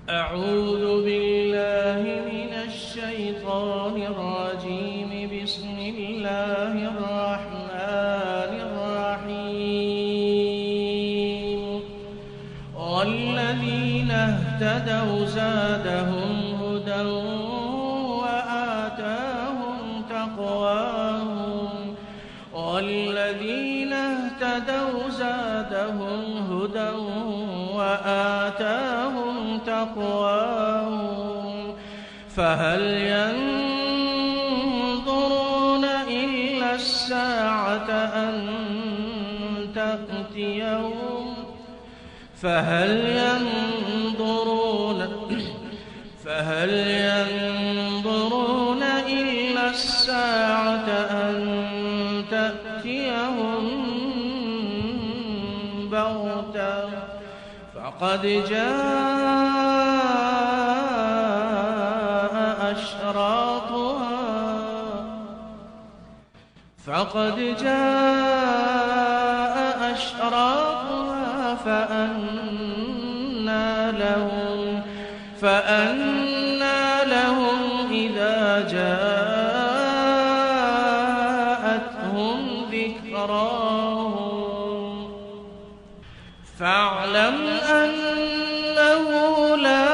أعوذ بالله من الشيطان الرجيم. بسم الله الرحمن الرحيم. والذين اهتدوا زادهم هدى وآتاهم تقواهم. والذين اهتدوا زادهم هدى وآتاهم تقواهم. فهل ينظرون إلا الساعة أن تأتيهم فهل ينظرون إلا الساعة أن تأتيهم بغتة فقد جاء أشراطها فأنى لهم إذا جاءتهم ذكراهم. فاعلم أنه لا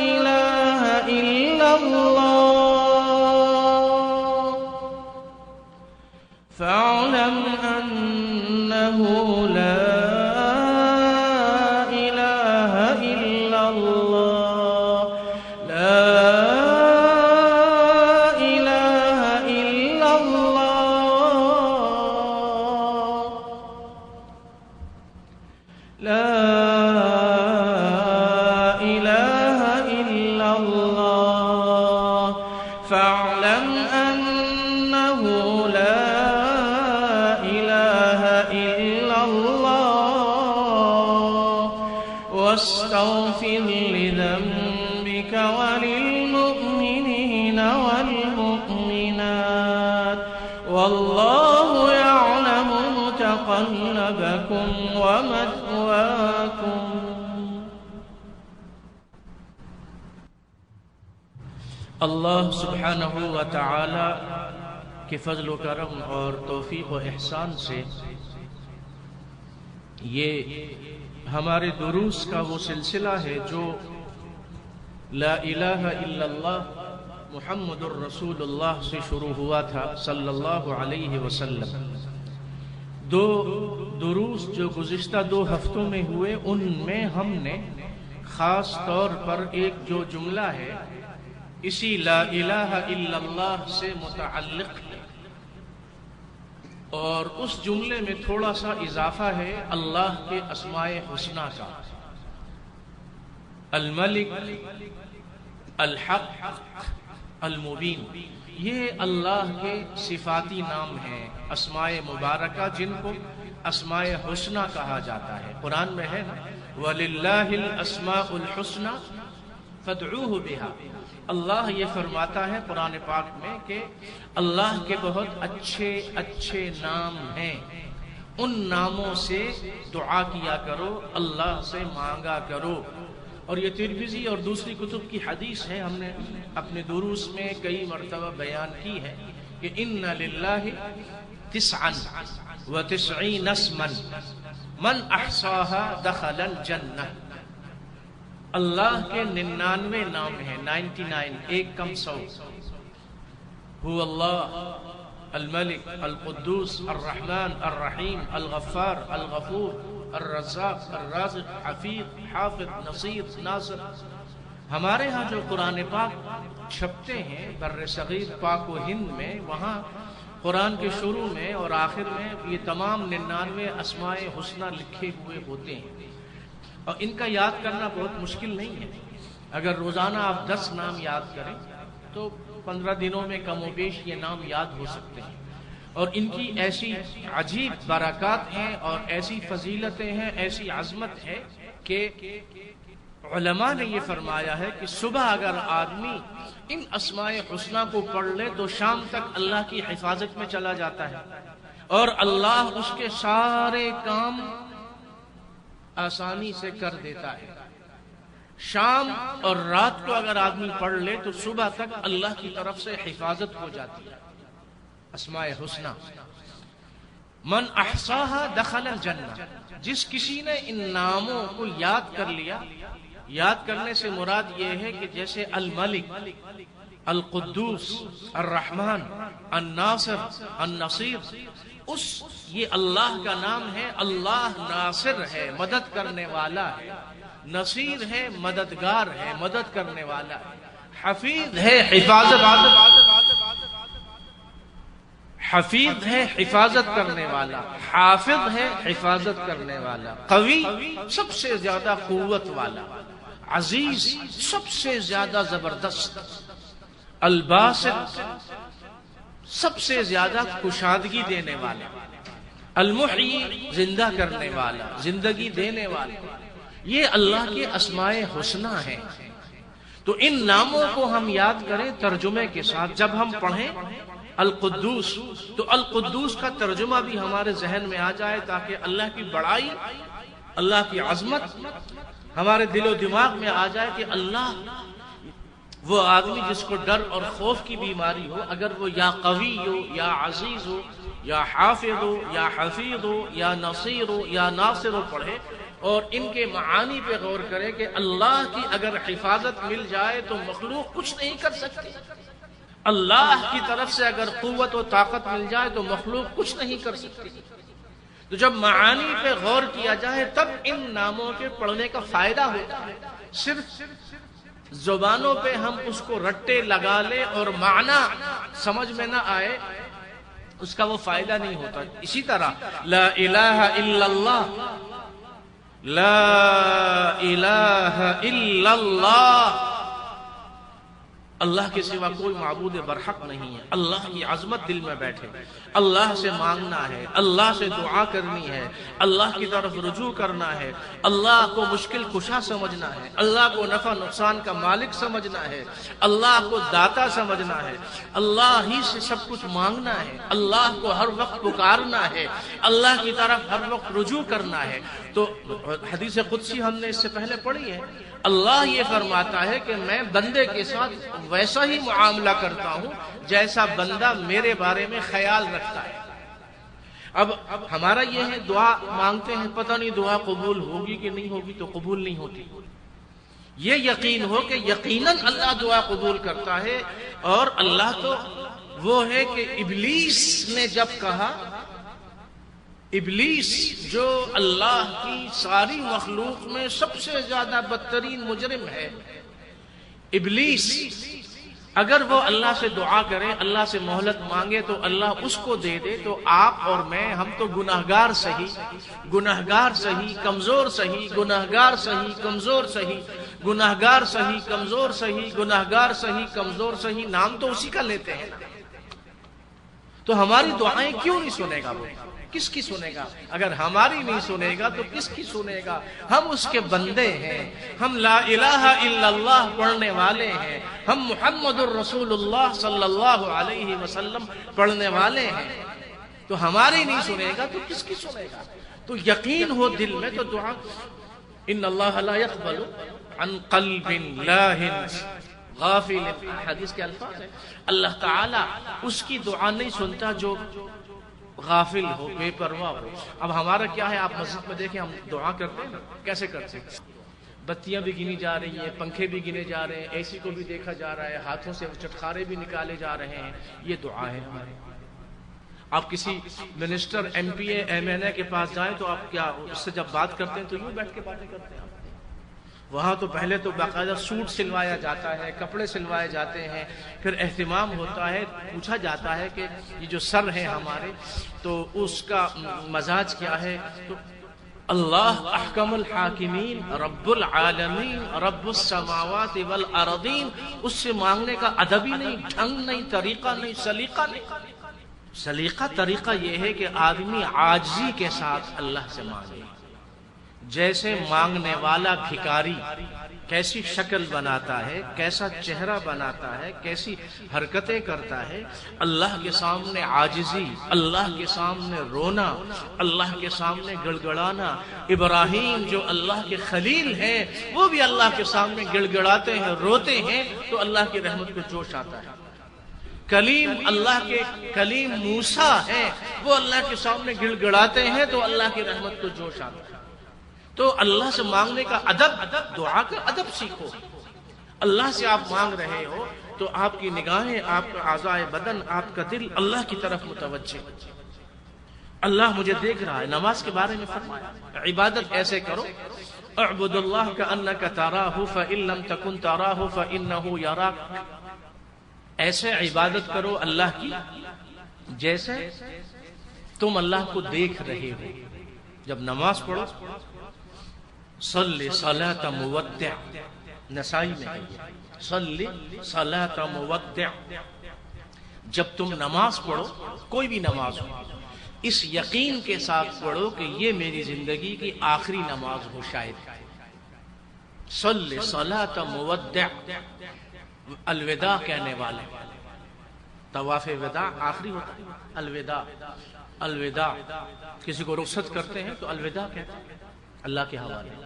إله إلا الله. فاعلم أنه لا إله إلا الله. لا إله إلا الله. لا إله إلا الله. فاعلم أنه لا إله إلا الله. واستغفر لذنبك وللمؤمنين والمؤمنات والله يعلم متقلبكم ومثواكم. اللہ سبحانہ و تعالی کے فضل و کرم اور توفیق و احسان سے یہ ہمارے دروس کا وہ سلسلہ ہے جو لا الہ الا اللہ محمد الرسول اللہ سے شروع ہوا تھا صلی اللہ علیہ وسلم. دو دروس جو گزشتہ 2 ہفتوں میں ہوئے ان میں ہم نے خاص طور پر ایک جو جملہ ہے اسی لا الہ الا اللہ سے متعلق ہے اور اس جملے میں تھوڑا سا اضافہ ہے اللہ کے اسماء حسنہ کا. الملک، الحق، المبین، یہ اللہ کے صفاتی نام ہیں، اسماء مبارکہ جن کو اسماء حسنہ کہا جاتا ہے. قرآن میں ہے نا وَلِلَّهِ الْأَسْمَاءُ الْحُسْنَى فَادْعُوهُ بِهَا. اللہ یہ فرماتا ہے قرآن پاک میں کہ اللہ کے بہت اچھے اچھے نام ہیں، ان ناموں سے دعا کیا کرو، اللہ سے مانگا کرو. اور یہ ترمذی اور دوسری کتب کی حدیث ہے، ہم نے اپنے دروس میں کئی مرتبہ بیان کی ہے کہ ان للہ 99 اسما من احصاها دخل الجنہ. اللہ کے 99 نام ہیں، 99 ایک کم 100. هو اللہ الملک، القدوس، الرحمن، الرحیم، الغفار، الغفور، الرزاق، الرازق، حفیظ، حافظ، نصیر، ناصر. ہمارے ہاں جو قرآن پاک چھپتے ہیں بر صغیر پاک و ہند میں، وہاں قرآن کے شروع میں اور آخر میں یہ تمام 99 اسماء حسنہ لکھے ہوئے ہوتے ہیں اور ان کا یاد کرنا بہت مشکل نہیں ہے. اگر روزانہ آپ 10 نام یاد کریں تو 15 دنوں میں کم و بیش یہ نام یاد ہو سکتے ہیں. اور ان کی ایسی عجیب برکات ہیں اور ایسی فضیلتیں ہیں، ایسی عظمت ہے کہ علماء نے یہ فرمایا ہے کہ صبح اگر آدمی ان اسماء حسنہ کو پڑھ لے تو شام تک اللہ کی حفاظت میں چلا جاتا ہے اور اللہ اس کے سارے کام آسانی سے کر دیتا ہے. شام اور رات کو اگر آدمی پڑھ لے تو صبح تک اللہ کی طرف سے حفاظت ہو جاتی ہے. اسماء حسنی من احصاها دخل الجنہ، جس کسی نے ان ناموں کو یاد کر لیا. یاد کرنے سے مراد یہ ہے کہ جیسے الملک، القدوس، الرحمن، الناصر، النصیر، یہ اللہ کا نام ہے. اللہ ناصر ہے، مدد کرنے والا ہے. نصیر ہے، مددگار ہے، مدد کرنے والا ہے. حفیظ ہے، حفیظ ہے، حفاظت کرنے والا. حافظ ہے، حفاظت کرنے والا. قوی، سب سے زیادہ قوت والا. عزیز، سب سے زیادہ زبردست. الباسط، سب سے زیادہ کشادگی دینے والا. المحیی، زندہ کرنے والا، زندگی دینے والا. یہ اللہ کے اسماء حسنی ہیں. تو ان ناموں کو ہم یاد کریں ترجمے کے ساتھ. جب ہم پڑھیں القدوس تو القدوس کا ترجمہ بھی ہمارے ذہن میں آ جائے تاکہ اللہ کی بڑائی، اللہ کی عظمت ہمارے دل و دماغ میں آ جائے کہ اللہ، وہ آدمی جس کو ڈر اور خوف کی بیماری ہو، اگر وہ یا قوی ہو، یا عزیز ہو، یا حافظ ہو، یا حفیظ ہو، یا نصیر ہو، یا ناصر ہو پڑھے اور ان کے معانی پہ غور کرے کہ اللہ کی اگر حفاظت مل جائے تو مخلوق کچھ نہیں کر سکتی. اللہ کی طرف سے اگر قوت و طاقت مل جائے تو مخلوق کچھ نہیں کر سکتی. تو جب معانی پہ غور کیا جائے تب ان ناموں کے پڑھنے کا فائدہ ہوتا ہے. صرف زبانوں پہ ہم اس کو رٹے لگا لیں اور معنی سمجھ میں نہ آئے، اس کا وہ فائدہ نہیں ہوتا. اسی طرح لا الہ الا اللہ، لا الہ الا اللہ، اللہ کے سوا کوئی معبود برحق نہیں ہے. اللہ کی عظمت دل میں بیٹھے، اللہ سے مانگنا ہے، اللہ سے دعا کرنی ہے، اللہ کی طرف رجوع کرنا ہے، اللہ کو مشکل کشا سمجھنا ہے، اللہ کو نفع نقصان کا مالک سمجھنا ہے، اللہ کو داتا سمجھنا ہے، اللہ ہی سے سب کچھ مانگنا ہے، اللہ کو ہر وقت پکارنا ہے، اللہ کی طرف ہر وقت رجوع کرنا ہے. تو حدیث قدسی ہم نے اس سے پہلے پڑھی ہے. اللہ یہ فرماتا ہے کہ میں بندے کے ساتھ ویسا ہی معاملہ کرتا ہوں جیسا بندہ میرے بارے میں خیال رکھتا ہے. اب ہمارا یہ ہے دعا مانگتے ہیں، پتہ نہیں دعا قبول ہوگی کہ نہیں ہوگی، تو قبول نہیں ہوتی. یہ یقین ہو کہ یقیناً اللہ دعا قبول کرتا ہے. اور اللہ تو وہ ہے کہ ابلیس نے جب کہا، ابلیس جو اللہ کی ساری مخلوق میں سب سے زیادہ بدترین مجرم ہے، ابلیس اگر وہ اللہ سے دعا کرے، اللہ سے مہلت مانگے تو اللہ اس کو دے دے. تو آپ اور میں، ہم تو گناہگار سہی، گناہگار سہی، کمزور سہی، گناہگار سہی، کمزور سہی، گناہگار سہی، کمزور سہی، گناہگار سہی، کمزور سہی، نام تو اسی کا لیتے ہیں. تو ہماری دعائیں کیوں نہیں سنے گا وہ؟ کس کی سنے گا؟ اگر ہماری نہیں سنے گا تو کس کی سنے گا؟ ہم اس کے بندے ہیں، ہم لا الہ الا اللہ پڑھنے والے ہیں، ہم محمد الرسول اللہ صلی اللہ علیہ وسلم پڑھنے والے ہیں. تو ہماری نہیں سنے گا تو کس کی سنے گا؟ تو یقین ہو دل میں تو دعا. ان اللہ لا يقبل عن قلب لاهن غافل، حدیث کے الفاظ ہیں. اللہ تعالی اس کی دعا نہیں سنتا جو غافل ہو، بے پرواہ ہو. اب ہمارا کیا ہے، آپ مسجد میں دیکھیں ہم دعا کرتے ہیں، کیسے کرتے ہیں؟ بتیاں بھی گنی جا رہی ہیں، پنکھے بھی گنے جا رہے ہیں، اے سی کو بھی دیکھا جا رہا ہے، ہاتھوں سے چٹخارے بھی نکالے جا رہے ہیں. یہ دعا ہے ہماری. آپ کسی منسٹر، ایم پی اے، ایم این اے کے پاس جائیں تو آپ کیا اس سے جب بات کرتے ہیں تو یوں بیٹھ کے باتیں کرتے ہیں؟ وہاں تو پہلے تو باقاعدہ سوٹ سلوایا جاتا ہے، کپڑے سلوائے جاتے ہیں، پھر اہتمام ہوتا ہے، پوچھا جاتا ہے کہ یہ جو سر ہیں ہمارے تو اس کا مزاج کیا ہے. تو اللہ احکم الحاکمین، رب العالمین، رب السماوات والارضین، اس سے مانگنے کا ادب ہی نہیں، ڈھنگ نہیں، طریقہ نہیں، سلیقہ نہیں. سلیقہ طریقہ یہ ہے کہ آدمی عاجزی کے ساتھ اللہ سے مانگے. جیسے مانگنے والا بھکاری کیسی شکل بناتا ہے، کیسا چہرہ بناتا ہے، کیسی حرکتیں کرتا ہے، اللہ کے سامنے عاجزی، اللہ کے سامنے رونا، اللہ کے سامنے گڑ گڑانا۔ ابراہیم جو اللہ کے خلیل ہیں وہ بھی اللہ کے سامنے گڑ گڑاتے ہیں، روتے ہیں تو اللہ کی رحمت کو جوش آتا ہے۔ کلیم اللہ کے کلیم موسیٰ ہیں، وہ اللہ کے سامنے گڑ گڑاتے ہیں تو اللہ کی رحمت کو جوش آتا ہے۔ تو اللہ سے مانگنے کا ادب، دعا کا ادب سیکھو۔ اللہ سے آپ مانگ رہے ہو تو آپ کی نگاہیں، آپ کا اعضائے بدن، آپ کا دل اللہ کی طرف متوجہ۔ اللہ مجھے دیکھ رہا ہے۔ نماز کے بارے میں فرمایا عبادت ایسے کرو، اعبد اللہ کأنک تراہ فإن لم تکن تراہ فإنہ یراک۔ ایسے عبادت کرو اللہ کی جیسے تم اللہ کو دیکھ رہے ہو۔ جب نماز پڑھو صلی صلاۃ مودع، نسائی میں ہے صلی صلاۃ مودع، جب تم نماز پڑھو، کوئی بھی نماز ہو، اس یقین کے ساتھ پڑھو کہ یہ میری زندگی کی آخری نماز ہو شاید۔ صلی صلاۃ مودع، الوداع کہنے والے، طواف وداع آخری ہوتا ہے، الوداع، الوداع، کسی کو رخصت کرتے ہیں تو الوداع کہتے ہیں، اللہ کے حوالے۔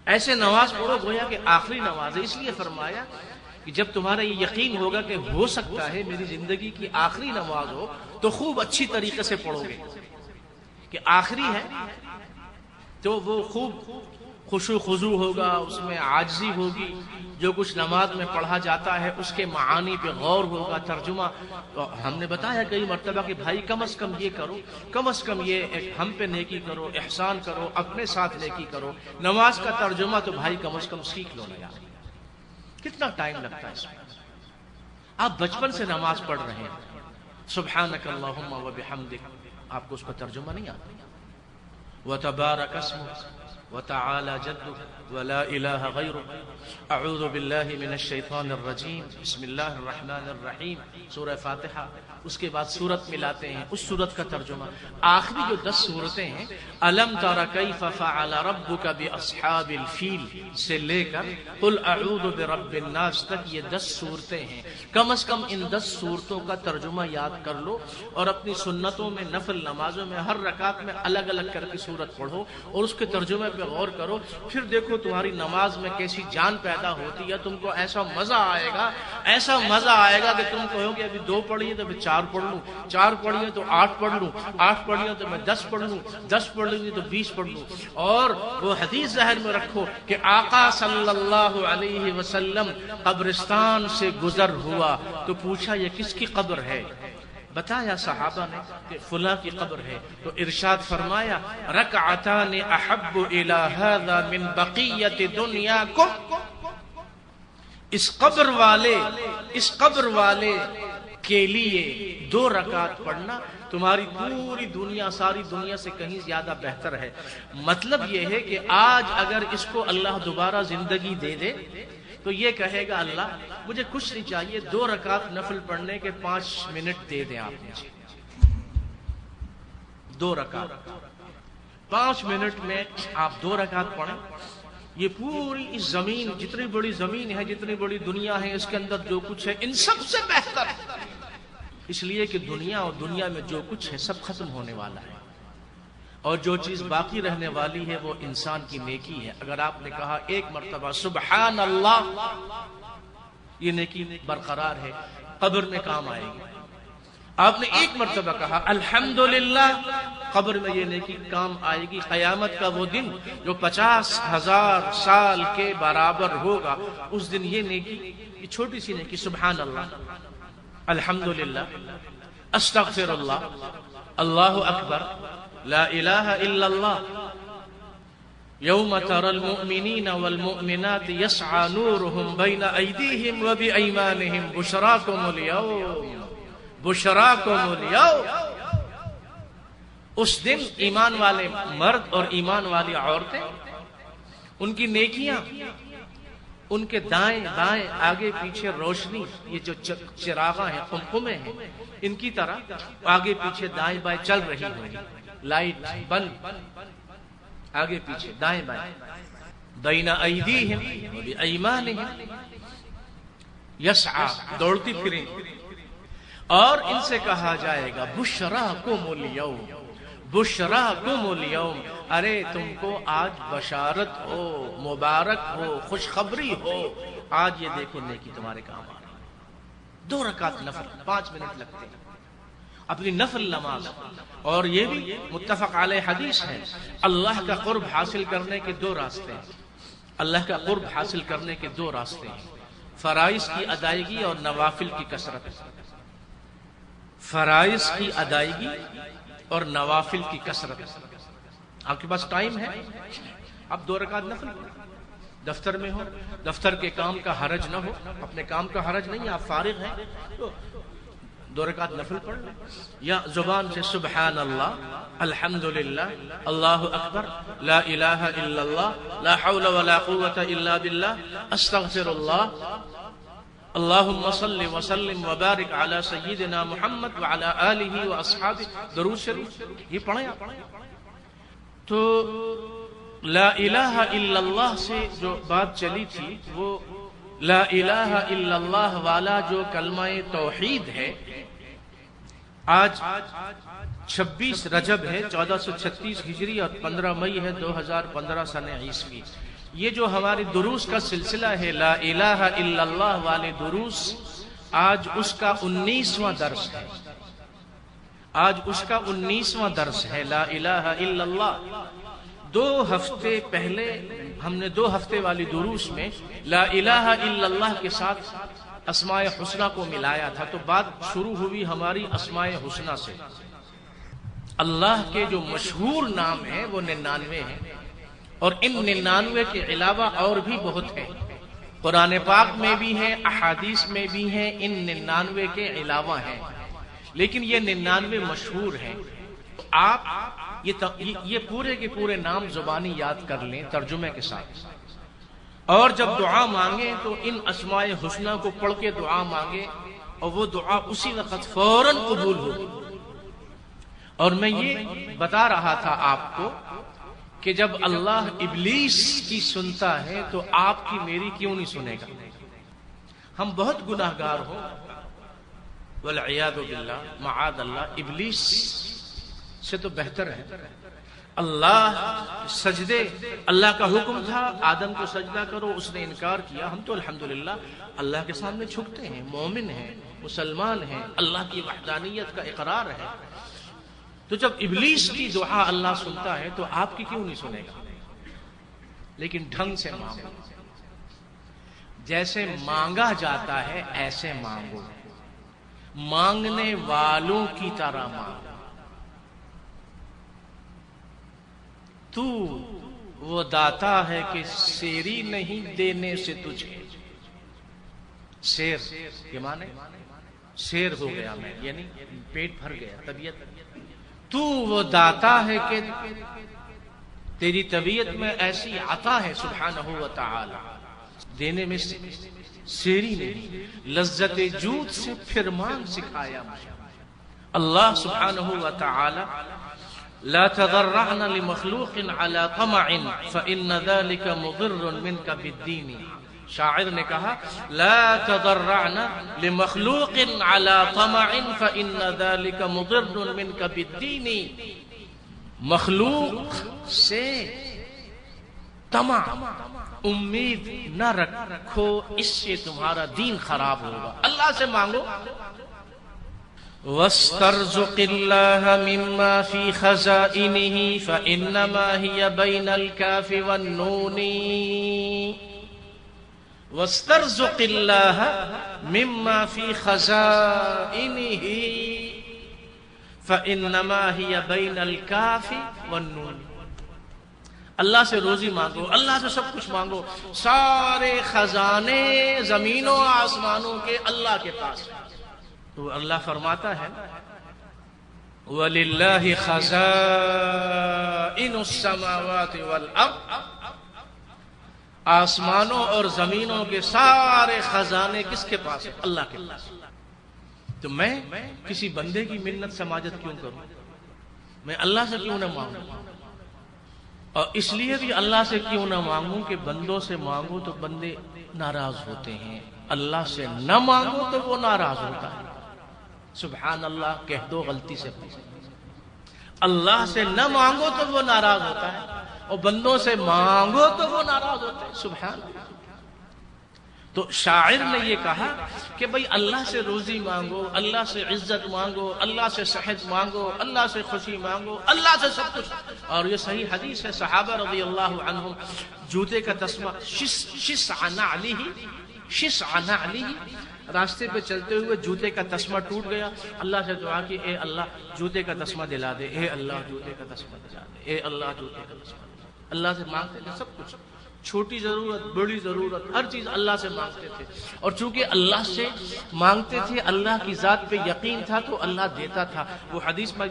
ایسے نماز پڑھو گویا کہ آخری نماز ہے۔ اس لیے فرمایا کہ جب تمہارا یہ یقین ہوگا کہ ہو سکتا ہے میری زندگی کی آخری نماز ہو تو خوب اچھی طریقے سے پڑھو گے کہ آخری ہے تو وہ خوب خشوع خضوع ہوگا، اس میں عاجزی ہوگی، جو کچھ نماز میں پڑھا جاتا ہے اس کے معانی پہ غور ہوگا، ترجمہ۔ تو ہم نے بتایا کئی مرتبہ کہ بھائی کم از کم یہ کرو، کم از کم یہ ایک ہم پہ نیکی کرو، احسان کرو، اپنے ساتھ نیکی کرو۔ نماز کا ترجمہ تو بھائی کم از کم سیکھ لو نا یار، کتنا ٹائم لگتا ہے اس میں۔ آپ بچپن سے نماز پڑھ رہے ہیں، سبحانک اللہم و بحمدک، آپ کو اس کا ترجمہ نہیں آتا۔ وتبارک اسمک وتعالى جدك ولا إله غيرك، أعوذ بالله من الشيطان الرجيم، بسم الله الرحمن الرحيم، سورہ فاتحہ۔ اس کے بعد سورت ملاتے ہیں، اس سورت کا ترجمہ۔ آخری جو 10 سورتیں ہیں، ألم تر كيف فعل ربك بأصحاب الفيل سے لے کر قل أعوذ برب الناس تک، یہ 10 صورتیں ہیں۔ کم از کم ان 10 صورتوں کا ترجمہ یاد کر لو اور اپنی سنتوں میں، نفل نمازوں میں ہر رکعت میں الگ الگ کر کے سورت پڑھو اور اس کے ترجمے پہ غور کرو، پھر دیکھو تمہاری نماز میں کیسی جان پیدا ہوتی ہے۔ تم کو ایسا مزہ آئے گا، ایسا مزہ آئے گا کہ تم کہو گے ابھی 2 پڑھی تو میں 4 پڑھ لوں، 4 پڑھی تو 8 پڑھ لوں، 8 پڑھی تو میں 10 پڑھ لوں، 10 پڑھ لوں تو 20 پڑھ لوں۔ اور وہ حدیث ذہن میں رکھو کہ آقا صلی اللہ علیہ وسلم قبرستان سے گزر ہوا تو پوچھا یہ کس کی قبر ہے؟ بتایا صحابہ نے کہ فلاں کی قبر ہے، تو ارشاد فرمایا رکعتان احب الی ھذا من بقیۃ دنیاکم، اس قبر والے کے لیے 2 رکعت پڑھنا تمہاری پوری دنیا، ساری دنیا سے کہیں زیادہ بہتر ہے۔ مطلب یہ ہے کہ آج اگر اس کو اللہ دوبارہ زندگی دے دے تو یہ کہے گا اللہ مجھے کچھ نہیں چاہیے، 2 رکعت نفل پڑھنے کے 5 منٹ دے دیں آپ مجھے، 2 رکعت 5 منٹ میں آپ 2 رکعت پڑھیں۔ یہ پوری اس زمین، جتنی بڑی زمین ہے، جتنی بڑی دنیا ہے، اس کے اندر جو کچھ ہے ان سب سے بہتر ہے، اس لیے کہ دنیا اور دنیا میں جو کچھ ہے سب ختم ہونے والا ہے، اور جو چیز باقی رہنے والی ہے وہ انسان کی نیکی ہے۔ اگر آپ نے کہا ایک مرتبہ سبحان اللہ، یہ نیکی برقرار ہے، قبر میں کام آئے گی۔ آپ نے ایک مرتبہ کہا الحمدللہ، قبر میں یہ نیکی کام آئے گی۔ قیامت کا وہ دن جو 50,000 سال کے برابر ہوگا، اس دن یہ نیکی، یہ چھوٹی سی نیکی سبحان اللہ، الحمدللہ، استغفر اللہ، اللہ اکبر، لا الہ الا اللہ، یوم تری المؤمنین والمؤمنات یسعی نورهم بین ایدیہم وبایمانہم بشراکم اليوم، بشراکم اليوم۔ اس دن ایمان والے مرد اور ایمان والی عورتیں، ان کی نیکیاں، ان کے دائیں بائیں آگے پیچھے روشنی، یہ جو چراغاں ہیں، قمقمے ہیں، ان کی طرح آگے پیچھے دائیں بائیں چل رہی ہوگی، لائٹ بلب آگے پیچھے دائیں بائیں، بین ایدیہم و بایمانہم یسعا، دوڑتی پھریں، اور ان سے کہا جائے گا بشراکم الیوم، بشراکم الیوم، ارے تم کو آج بشارت ہو، مبارک ہو، خوشخبری ہو، آج یہ دیکھو نیکی تمہارے کام آ رہی ہے۔ 2 رکعت نفل، 5 منٹ لگتے ہیں اپنی نفل نماز، اور یہ بھی متفق علیہ حدیث ہے، اللہ کا قرب حاصل کرنے کے 2 راستے ہیں، اللہ کا قرب حاصل کرنے کے 2 راستے ہیں، فرائض کی ادائیگی اور نوافل کی کثرت۔ فرائض کی ادائیگی اور نوافل کی کثرت۔ آپ کے پاس ٹائم ہے، آپ 2 رکعت نفل، دفتر میں ہو، دفتر کے کام کا حرج نہ ہو، اپنے کام کا حرج نہیں، آپ فارغ ہیں تو 2 رکعت نفل پڑھ لیں، یا زبان سے سبحان اللہ، الحمدللہ، اللہ اکبر، لا الہ الا اللہ، لا حول ولا قوة الا باللہ، استغفر اللہ، اللہم صل وسلم وبارک علی سیدنا محمد وعلی آلہ واصحابہ، درود شریف یہ پڑھیں آپ۔ تو لا الہ الا اللہ سے جو بات چلی تھی، وہ لا الہ الا اللہ والا جو کلمہ توحید ہے، آج 26 رجب ہے 1436 ہجری اور 15 مئی ہے 2015 سن عیسوی۔ یہ جو ہماری دروس کا سلسلہ ہے لا الہ الا اللہ والے دروس، آج اس کا 19واں درس ہے، آج اس کا 19واں درس ہے لا الہ الا اللہ۔ 2 ہفتے پہلے ہم نے 2 ہفتے والی دروس میں لا الہ الا اللہ کے ساتھ اسماء حسنہ کو ملایا تھا، تو بات شروع ہوئی ہماری اسماء حسنہ سے۔ اللہ کے جو مشہور نام ہیں وہ 99 ہیں، اور ان 99 کے علاوہ اور بھی بہت ہیں، قرآن پاک میں بھی ہیں، احادیث میں بھی ہیں، ان 99 کے علاوہ ہیں، لیکن یہ 99 مشہور ہیں۔ آپ یہ پورے کے پورے نام زبانی یاد کر لیں ترجمے کے ساتھ، اور جب دعا مانگیں تو ان اسماء حسنہ کو پڑھ کے دعا مانگیں، اور وہ دعا اسی وقت فوراً قبول ہوگی۔ اور میں یہ بتا رہا تھا آپ کو کہ جب اللہ ابلیس کی سنتا ہے تو آپ کی میری کیوں نہیں سنے گا؟ ہم بہت گناہگار ہوں والعیاذ باللہ، معاذ اللہ، ابلیس سے تو بہتر ہے۔ اللہ سجدے، اللہ کا حکم تھا آدم کو سجدہ کرو، اس نے انکار کیا، ہم تو الحمدللہ اللہ کے سامنے جھکتے ہیں، مومن ہیں، مسلمان ہیں، اللہ کی وحدانیت کا اقرار ہے۔ تو جب ابلیس کی دعا اللہ سنتا ہے تو آپ کی کیوں نہیں سنے گا؟ لیکن ڈھنگ سے مانگو، جیسے مانگا جاتا ہے ایسے مانگو، مانگنے والوں کی طرح مانگو۔ تو وہ داتا ہے کہ سیری نہیں دینے سے تجھے، سیر یہ مانے سیر ہو گیا میں، یعنی پیٹ بھر گیا، طبیعت۔ تو وہ داتا ہے کہ تیری طبیعت میں ایسی عطا ہے سبحانہ و تعالی، دینے میں سیری نہیں، لذت جود سے پھر مانگ سکھایا مجھے اللہ سبحانہ و تعالی۔ لا تضرعن لمخلوق على طمع فإن ذلك مضر منك بالدين، شاعر نے کہا لا تضرعن لمخلوق على طمع فإن ذلك مضر منك بالدين، مخلوق سے طمع امید نہ رکھو، اس سے تمہارا دین خراب ہوگا۔ اللہ سے مانگو، واسترزق الله مما في خزائنه فإنما هي بين الكاف والنون، واسترزق الله مما في خزائنه فإنما هي بين الكاف والنون۔ اللہ سے روزی مانگو، اللہ سے سب کچھ مانگو، سارے خزانے زمینوں آسمانوں کے اللہ کے پاس ہیں۔ تو اللہ فرماتا ہے وَلِلَّهِ خَزَائِنُ السَّمَاوَاتِ وَالْأَرْضِ، آسمانوں اور زمینوں کے سارے خزانے کس کے پاس ہیں؟ اللہ کے پاس۔ تو میں کسی بندے کی منت سماجت کیوں کروں؟ میں اللہ سے کیوں نہ مانگوں؟ اور اس لیے بھی اللہ سے کیوں نہ مانگوں کہ بندوں سے مانگو تو بندے ناراض ہوتے ہیں، اللہ سے نہ مانگو تو وہ ناراض ہوتا ہے۔ سبحان اللہ کہہ دو غلطی سے، اللہ سے نہ مانگو تو وہ ناراض ہوتا ہے، اور بندوں سے مانگو تو وہ ناراض ہوتے ہیں۔ سبحان اللہ۔ تو شاعر نے یہ کہا کہ بھئی اللہ سے روزی مانگو، اللہ سے عزت مانگو، اللہ سے صحت مانگو، اللہ سے خوشی مانگو، اللہ سے سب کچھ۔ اور یہ صحیح حدیث ہے، صحابہ رضی اللہ عنہم جوتے کا تسمہ شسع نعلہ، راستے پہ چلتے ہوئے جوتے کا تسمہ ٹوٹ گیا، اللہ سے دعا کی اے اللہ جوتے کا تسمہ دلا دے، اے اللہ جوتے کا تسمہ دلا دے، اے اللہ جوتے کا تسمہ دلا دے۔ اللہ سے مانگتے تھے سب کچھ، چھوٹی ضرورت بڑی ضرورت ہر چیز اللہ سے مانگتے تھے، اور چونکہ اللہ سے مانگتے تھے، اللہ کی ذات پہ یقین تھا تو اللہ دیتا تھا۔ وہ حدیث میں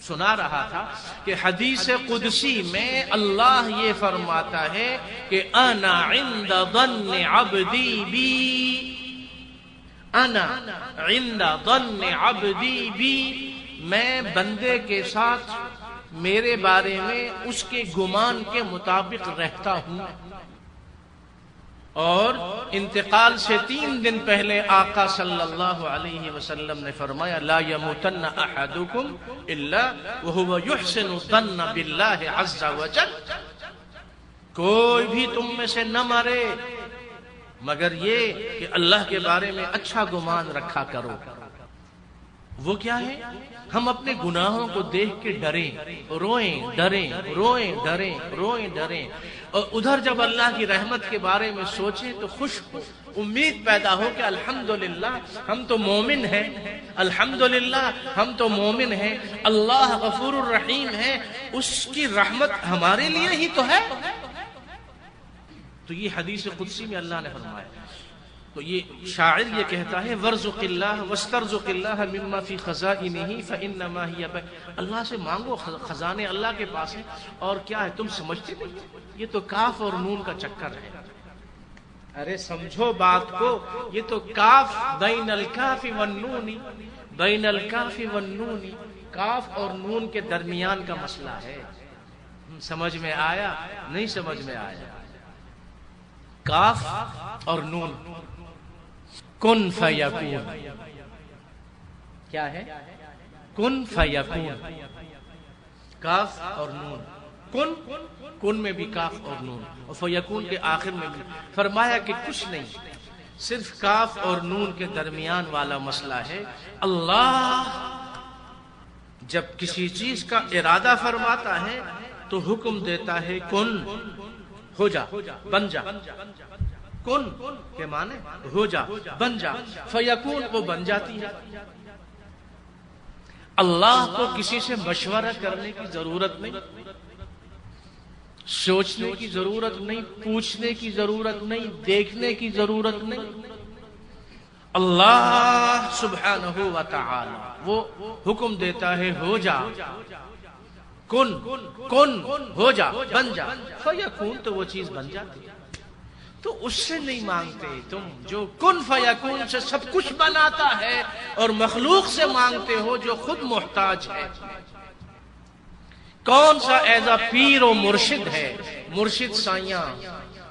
سنا رہا تھا کہ حدیث قدسی میں اللہ یہ فرماتا ہے کہ انا عند ظن عبدی بی، انا عند ظن عبدی بی، میں بندے کے ساتھ میرے بارے میں اس کے گمان کے مطابق رہتا ہوں۔ اور انتقال سے 3 دن پہلے آقا صلی اللہ علیہ وسلم نے فرمایا لا یموتن احدکم الا وهو یحسن الظن باللہ عز وجل، کوئی بھی تم میں سے نہ مرے مگر یہ کہ اللہ کے بارے میں اچھا گمان رکھا کرو۔ وہ کیا ہے؟ ہم اپنے گناہوں کو دیکھ کے ڈریں، روئیں ڈریں، روئیں ڈریں، روئیں ڈریں، اور ادھر جب اللہ کی رحمت کے بارے میں سوچیں تو خوش ہو، امید پیدا ہو کہ الحمدللہ ہم تو مومن ہیں، الحمدللہ ہم تو مومن ہیں، اللہ غفور الرحیم ہے، اس کی رحمت ہمارے لیے ہی تو ہے۔ تو یہ حدیث قدسی میں اللہ نے فرمایا۔ تو یہ شاعر یہ کہتا ہے وَارْزُقِ اللَّهَ وَاسْتَرْزُقِ اللَّهَ مِمَّا فِي خَزَائِنِهِ فَإِنَّمَا هِيَ، اللہ سے مانگو، خزانے اللہ کے پاس ہیں، اور کیا ہے تم سمجھتے نہیں؟ یہ تو کاف اور نون کا چکر ہے۔ ارے سمجھو بات کو، یہ تو کاف بین الکاف والنون، بین الکاف والنون، کاف اور نون کے درمیان کا مسئلہ ہے۔ سمجھ میں آیا؟ نہیں سمجھ میں آیا؟ کاف اور نون، کن فیکون، کیا ہے؟ کن فیکون، کاف اور نون، کن میں بھی کاف اور نون، اور فیکون کے آخر میں بھی۔ فرمایا کہ کچھ نہیں، صرف کاف اور نون کے درمیان والا مسئلہ ہے۔ اللہ جب کسی چیز کا ارادہ فرماتا ہے تو حکم دیتا ہے کن، ہو جا، بن جا۔ کن کے معنی ہو جا، بن جا، فیکون وہ بن جاتی ہے۔ اللہ کو کسی سے مشورہ کرنے کی ضرورت نہیں، سوچنے کی ضرورت نہیں، پوچھنے کی ضرورت نہیں، دیکھنے کی ضرورت نہیں۔ اللہ سبحانہ و تعالی وہ حکم دیتا ہے ہو جا، کن کن ہو جا، بن جا، فیکون تو وہ چیز بن جاتی ہے۔ تو اس سے نہیں مانگتے تم جو کن فیکون سے سب کچھ بناتا ہے، اور مخلوق سے مانگتے ہو جو خود محتاج ہے۔ کون سا ایزا پیر و مرشد ہے؟ مرشد سائیاں،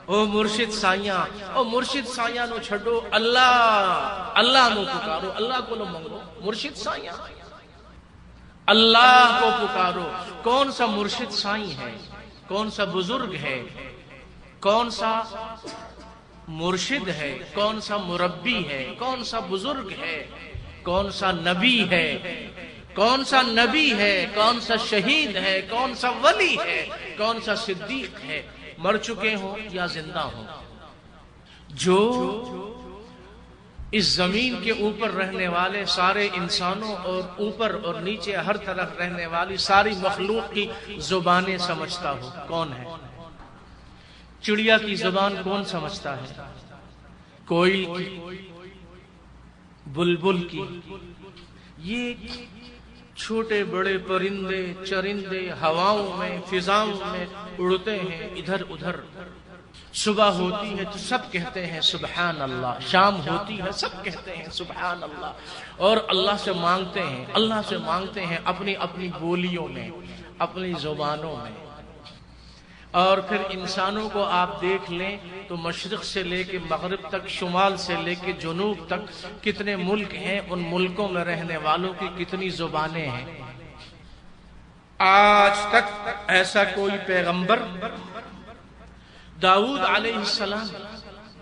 او مرشد سائیاں، او مرشد سائیاں نو چھڑو، اللہ اللہ نو پکارو، اللہ کو نو منگو، مرشد سائیاں، اللہ کو پکارو۔ کون سا مرشد سائیں ہے؟ کون سا بزرگ ہے؟ کون سا مرشد ہے؟ کون سا مربی ہے؟ کون سا بزرگ ہے؟ کون سا نبی ہے؟ کون سا نبی ہے؟ کون سا شہید ہے؟ کون سا ولی ہے؟ کون سا صدیق ہے؟ مر چکے ہوں یا زندہ ہوں، جو اس زمین کے اوپر رہنے والے سارے انسانوں اور اوپر اور نیچے ہر طرف رہنے والی ساری مخلوق کی زبانیں سمجھتا ہو۔ کون ہے؟ چڑیا کی زبان کون سمجھتا ہے؟ کوئل کی، بلبل کی۔ یہ چھوٹے بڑے پرندے چرندے ہواؤں میں فضاؤں میں اڑتے ہیں ادھر ادھر۔ صبح ہوتی ہے تو سب کہتے ہیں سبحان اللہ، شام ہوتی ہے سب کہتے ہیں سبحان اللہ، اور اللہ سے مانگتے ہیں، اللہ سے مانگتے ہیں اپنی اپنی بولیوں میں، اپنی زبانوں میں۔ اور پھر انسانوں کو آپ دیکھ لیں تو مشرق سے لے کے مغرب تک، شمال سے لے کے جنوب تک کتنے ملک ہیں، ان ملکوں میں رہنے والوں کی کتنی زبانیں ہیں۔ آج تک ایسا کوئی پیغمبر، داؤد علیہ السلام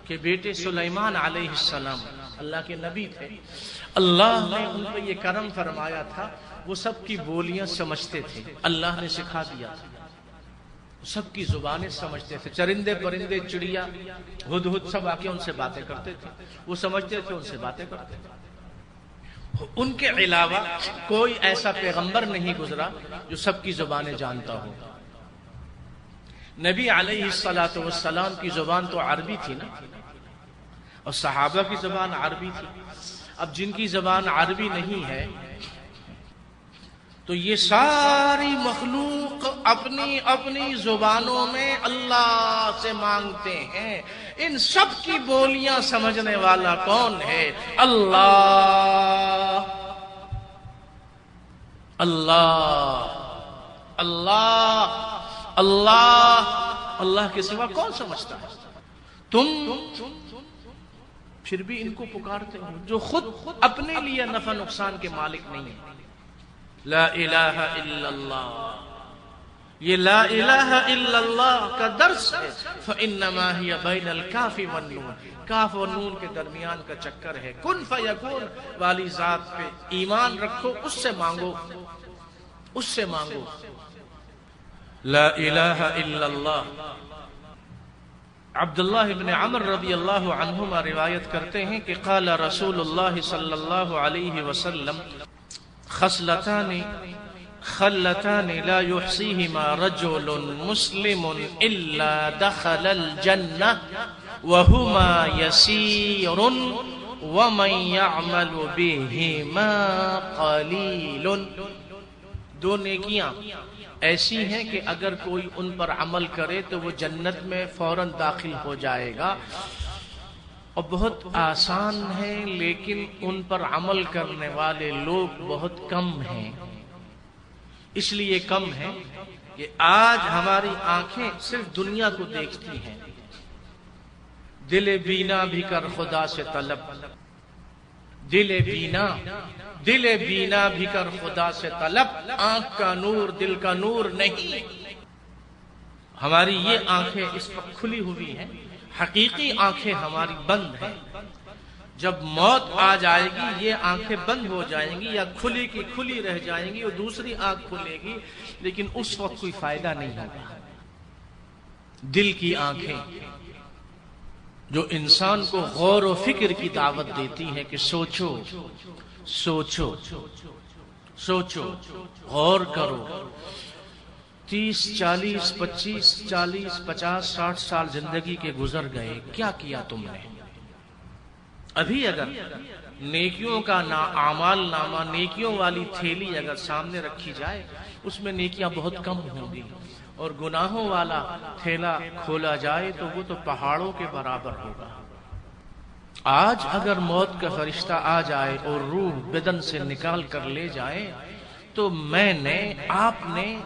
کے بیٹے سلیمان علیہ السلام اللہ کے نبی تھے، اللہ نے ان پہ یہ کرم فرمایا تھا، وہ سب کی بولیاں سمجھتے تھے، اللہ نے سکھا دیا تھا، سب کی زبانیں سمجھتے تھے، چرندے پرندے چڑیا ہدہد سب آ کے ان سے باتیں کرتے تھے، وہ سمجھتے تھے، ان سے باتیں کرتے تھے۔ ان کے علاوہ کوئی ایسا پیغمبر نہیں گزرا جو سب کی زبانیں جانتا ہو۔ نبی علیہ الصلوۃ والسلام کی زبان تو عربی تھی نا، اور صحابہ کی زبان عربی تھی۔ اب جن کی زبان عربی نہیں ہے تو یہ ساری مخلوق اپنی اپنی زبانوں میں اللہ سے مانگتے ہیں، ان سب کی بولیاں سمجھنے والا کون ہے؟ اللہ اللہ اللہ اللہ اللہ کے سوا کون سمجھتا ہے؟ تم پھر بھی ان کو پکارتے ہو جو خود اپنے لیے نفع نقصان کے مالک نہیں ہیں۔ لا الہ الا اللہ، یہ لا الہ الا اللہ کا درس ہے۔ فإنما هي بین الکاف والنون، کاف و نون کے درمیان کا چکر ہے۔ کن فیکون والی ذات پہ ایمان رکھو، اس سے مانگو، اس سے مانگو۔ لا الہ الا اللہ۔ عبداللہ ابن عمر رضی اللہ عنہما روایت کرتے ہیں کہ قال رسول اللہ صلی اللہ علیہ وسلم خلتان لا يحصيهما رجل مسلم الا دخل الجنة وهما يسير ومن يعمل بهما قليل۔ دو نیکیاں ایسی ہیں کہ اگر کوئی ان پر عمل کرے تو وہ جنت میں فوراً داخل ہو جائے گا، اور بہت آسان ہے، لیکن ان پر عمل کرنے والے لوگ بہت کم ہیں۔ اس لیے کم ہیں کہ آج ہماری آنکھیں صرف دنیا کو دیکھتی ہیں، دل بینا بھی کر خدا سے طلب، دل بینا بھی کر خدا سے طلب، آنکھ کا نور دل کا نور نہیں۔ ہماری یہ آنکھیں اس وقت کھلی ہوئی ہیں، حقیقی آنکھیں ہماری بند ہیں۔ جب موت آ جائے گی یہ آنکھیں بند ہو جائیں گی، یا کھلی کی کھلی رہ جائیں گی اور دوسری آنکھ کھلے گی، لیکن اس وقت کوئی فائدہ نہیں ہوگا۔ دل کی آنکھیں جو انسان کو غور و فکر کی دعوت دیتی ہیں کہ سوچو سوچو سوچو، غور کرو۔ 30 40 25 40 50 60 سال زندگی کے گزر گئے، کیا کیا تم نے؟ ابھی اگر نیکیوں کا اعمال نامہ، نیکیوں والی تھیلی اگر سامنے رکھی جائے، اس میں نیکیاں بہت کم ہوں گی، اور گناہوں والا تھیلا کھولا جائے تو وہ تو پہاڑوں کے برابر ہوگا۔ آج اگر موت کا فرشتہ آ جائے اور روح بدن سے نکال کر لے جائے تو میں نے، آپ نے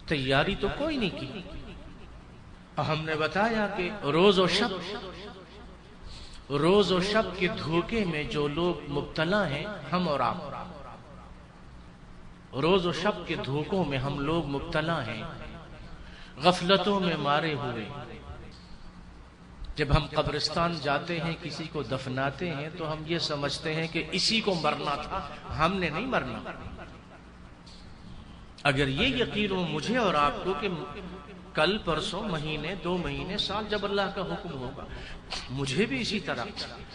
تیاری تو کوئی نہیں کی۔ ہم نے بتایا کہ روز و شب کے دھوکے میں جو لوگ مبتلا ہیں، ہم اور آپ، روز و شب کے دھوکوں میں ہم لوگ مبتلا ہیں، غفلتوں میں مارے ہوئے۔ جب ہم قبرستان جاتے ہیں، کسی کو دفناتے ہیں تو ہم یہ سمجھتے ہیں کہ اسی کو مرنا تھا، ہم نے نہیں مرنا۔ اگر یہ یقین ہو مجھے اور آپ کو کہ کل پرسوں مہینے 2 مہینے سال جب اللہ کا حکم ہوگا مجھے بھی اسی طرح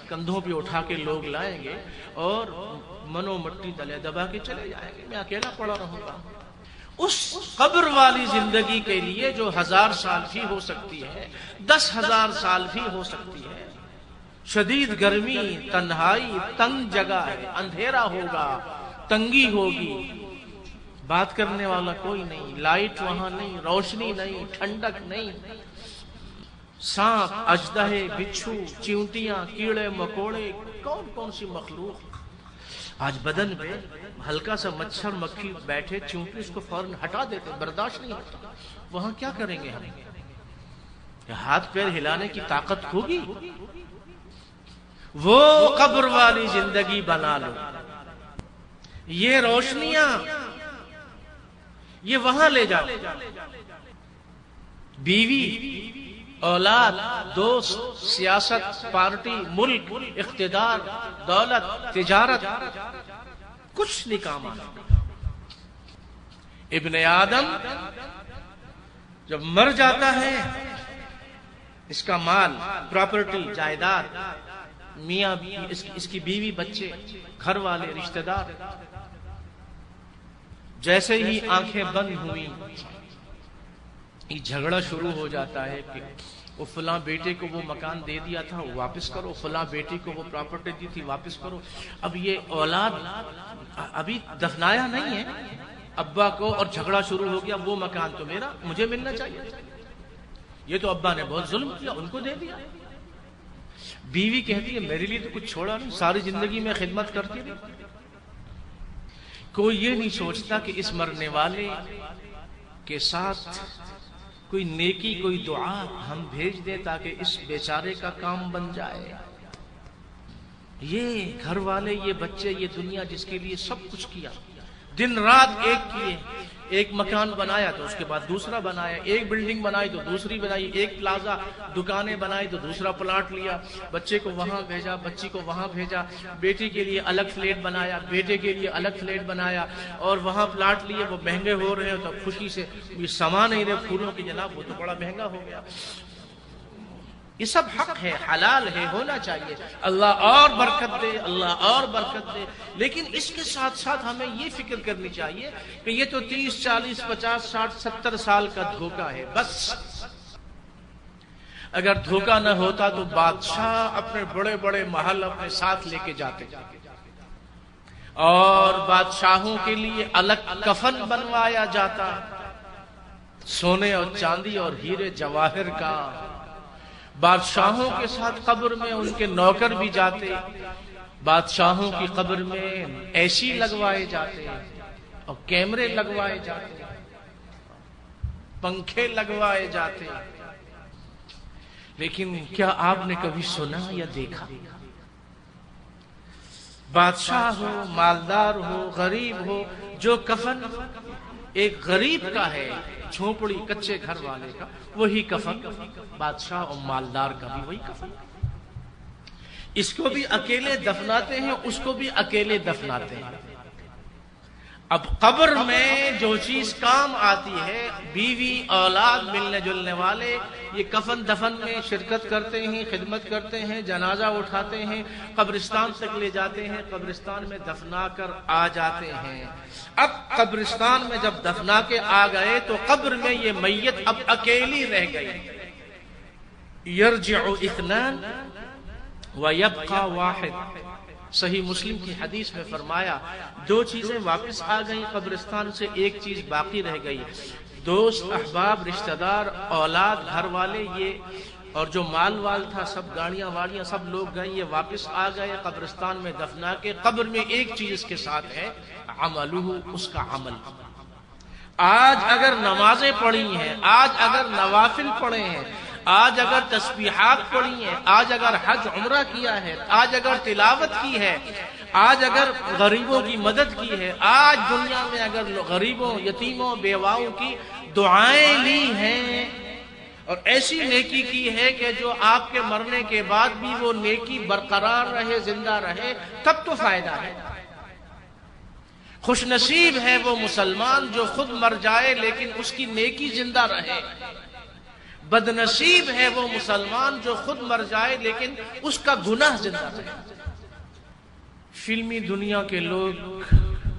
کندھوں پہ اٹھا کے لوگ لائیں گے اور منو مٹی دلے دبا کے چلے جائیں گے، میں اکیلا پڑا رہوں گا۔ اس قبر والی زندگی کے لیے جو 1000 سال بھی ہو سکتی ہے، 10,000 سال بھی ہو سکتی ہے، شدید گرمی، تنہائی، تنگ جگہ ہے، اندھیرا ہوگا، تنگی ہوگی، بات کرنے والا کوئی نہیں، لائٹ وہاں نہیں، روشنی نہیں، ٹھنڈک نہیں، سانپ، اژدہے، بچھو، چیونٹیاں، کیڑے مکوڑے، کون سی مخلوق۔ آج بدن پہ ہلکا سا مچھر مکھی بیٹھے، چونٹی، اس کو فوراً ہٹا دیتے، برداشت نہیں ہوتا۔ وہاں کیا کریں گے ہم؟ ہاتھ پیر ہلانے کی طاقت ہوگی؟ وہ قبر والی زندگی بنا لو، یہ روشنیاں یہ وہاں لے جاؤ. بیوی، اولاد، دوست، سیاست، پارٹی، ملک، اقتدار، دولت، تجارت، کچھ نہیں کام آنا. ابن آدم جب مر جاتا ہے، اس کا مال، پراپرٹی، جائیداد، میاں اس کی بیوی، بچے، گھر والے، رشتہ دار، جیسے ہی آنکھیں بند ہوئی یہ جھگڑا شروع ہو جاتا ہے کہ وہ فلاں بیٹے کو وہ مکان دے دیا تھا وہ واپس کرو، فلاں بیٹی کو وہ پراپرٹی دی تھی واپس کرو. اب یہ اولاد ابھی دفنایا نہیں ہے ابا کو اور جھگڑا شروع ہو گیا، وہ مکان تو میرا، مجھے ملنا چاہیے، یہ تو ابا نے بہت ظلم کیا، ان کو دے دیا. بیوی کہتی ہے میرے لیے تو کچھ چھوڑا نہیں، ساری زندگی میں خدمت کرتی رہی. کوئی یہ نہیں سوچتا کہ اس مرنے والے کے ساتھ کوئی نیکی، کوئی دعا ہم بھیج دیں تاکہ اس بیچارے کا کام بن جائے. یہ گھر والے، یہ بچے، یہ دنیا جس کے لیے سب کچھ کیا، دن رات ایک کیے، ایک مکان بنایا تو اس کے بعد دوسرا بنایا، ایک بلڈنگ بنائی تو دوسری بنائی، ایک پلازا، دکانیں بنائی تو دوسرا پلاٹ لیا، بچے کو وہاں بھیجا، بچی کو وہاں بھیجا، بیٹی کے لیے الگ فلیٹ بنایا، بیٹے کے لیے الگ فلیٹ بنایا، اور وہاں پلاٹ لیے، وہ مہنگے ہو رہے ہیں تو خوشی سے یہ سما نہیں رہے پھولوں کی، جناب وہ تو بڑا مہنگا ہو گیا. یہ سب حق ہے، حلال ہے، ہونا چاہیے. اللہ اور برکت دے، اللہ اور برکت دے. لیکن اس کے ساتھ ساتھ ہمیں یہ فکر کرنی چاہیے کہ یہ تو 30، 40، 50، 60، 70 سال کا دھوکہ ہے بس. اگر دھوکہ نہ ہوتا تو بادشاہ اپنے بڑے بڑے محل اپنے ساتھ لے کے جاتے، اور بادشاہوں کے لیے الگ کفن بنوایا جاتا، سونے اور چاندی اور ہیرے جواہر کا. بادشاہوں کے ساتھ قبر میں ان کے نوکر بھی جاتے، بادشاہوں کی قبر میں اے سی لگوائے جاتے اور کیمرے لگوائے جاتے، پنکھے لگوائے جاتے. لیکن کیا آپ نے کبھی سنا یا دیکھا؟ بادشاہ ہو، مالدار ہو، غریب ہو، جو کفن ایک غریب کا ہے، جھونپڑی کچے گھر والے کا، وہی کفن بادشاہ اور مالدار کا بھی وہی کفن. اس کو بھی اکیلے دفناتے ہیں، اس کو بھی اکیلے دفناتے ہیں. اب قبر میں جو چیز کام آتی ہے، بیوی، اولاد، ملنے جلنے والے، یہ کفن دفن میں شرکت کرتے ہیں، خدمت کرتے ہیں، جنازہ اٹھاتے ہیں، قبرستان تک لے جاتے ہیں، قبرستان میں دفنا کر آ جاتے ہیں. اب قبرستان میں جب دفنا کے آ گئے تو قبر میں یہ میت اب اکیلی رہ گئی. یرجع اثنان ویبقى واحد. صحیح مسلم کی حدیث میں فرمایا 2 چیزیں واپس آ گئیں قبرستان سے، ایک چیز باقی رہ گئی. دوست، احباب، رشتہ دار، اولاد، گھر والے، یہ اور جو مال وال تھا سب، گاڑیاں واڑیاں سب لوگ گئے، یہ واپس آ گئے قبرستان میں دفنا کے. قبر میں ایک چیز اس کے ساتھ ہے، عملہ، اس کا عمل. آج اگر نمازیں پڑھی ہیں، آج اگر نوافل پڑھے ہیں، آج اگر تسبیحات پڑھی ہیں، آج اگر حج عمرہ کیا ہے، آج اگر تلاوت کی ہے، آج اگر غریبوں کی مدد کی ہے، آج دنیا میں اگر غریبوں، یتیموں، بیواؤں کی دعائیں لی ہیں اور ایسی نیکی کی ہے کہ جو آپ کے مرنے کے بعد بھی وہ نیکی برقرار رہے، زندہ رہے، تب تو فائدہ ہے. خوش نصیب ہے وہ مسلمان جو خود مر جائے لیکن اس کی نیکی زندہ رہے. بد نصیب ہے وہ مسلمان جو خود مر جائے لیکن اس کا گناہ زندہ رہے. فلمی دنیا کے لوگ،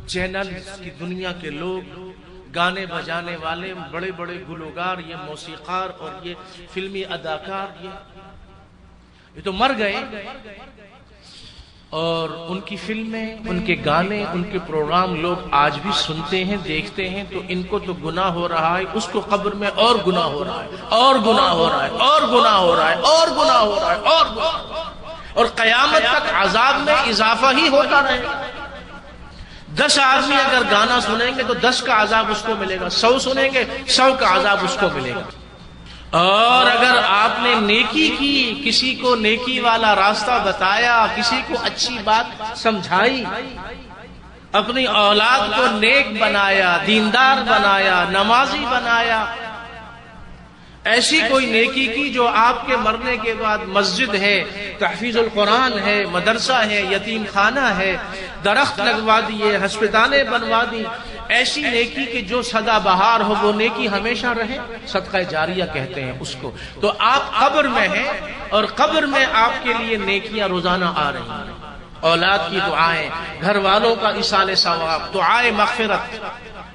چینل کی دنیا کے لوگ، گانے بجانے والے، بڑے بڑے گلوکار، یہ موسیقار اور یہ فلمی اداکار، یہ تو مر گئے، اور ان کی فلمیں، ان کے گانے، ان کے پروگرام لوگ آج بھی سنتے ہیں، دیکھتے ہیں. تو ان کو تو گناہ ہو رہا ہے، اس کو قبر میں اور گناہ ہو رہا ہے، اور گناہ ہو رہا ہے، اور گناہ ہو رہا ہے، اور گناہ ہو رہا ہے، اور گناہ، اور قیامت تک عذاب میں اضافہ ہی ہوتا رہے گا. 10 آدمی اگر گانا سنیں گے تو 10 کا عذاب اس کو ملے گا، 100 سنیں گے 100 کا عذاب اس کو ملے گا۔ اور اگر آپ نے نیکی کی، کسی کو نیکی والا راستہ بتایا، کسی کو اچھی بات سمجھائی، اپنی اولاد کو نیک بنایا، دیندار بنایا، نمازی بنایا، ایسی کوئی نیکی کی جو آپ کے مرنے کے بعد مسجد ہے، تحفیظ القرآن ہے، مدرسہ ہے، یتیم خانہ ہے، درخت لگوا دیے، ہسپتالیں بنوا دی، ایسی نیکی کہ جو سدا بہار ہو، وہ نیکی ہمیشہ رہے، صدقہ جاریہ کہتے ہیں اس کو۔ تو آپ قبر میں ہیں اور قبر میں آپ کے لیے نیکیاں روزانہ آ رہی ہیں، اولاد کی دعائیں، گھر والوں کا ایصال ثواب، دعائے مغفرت،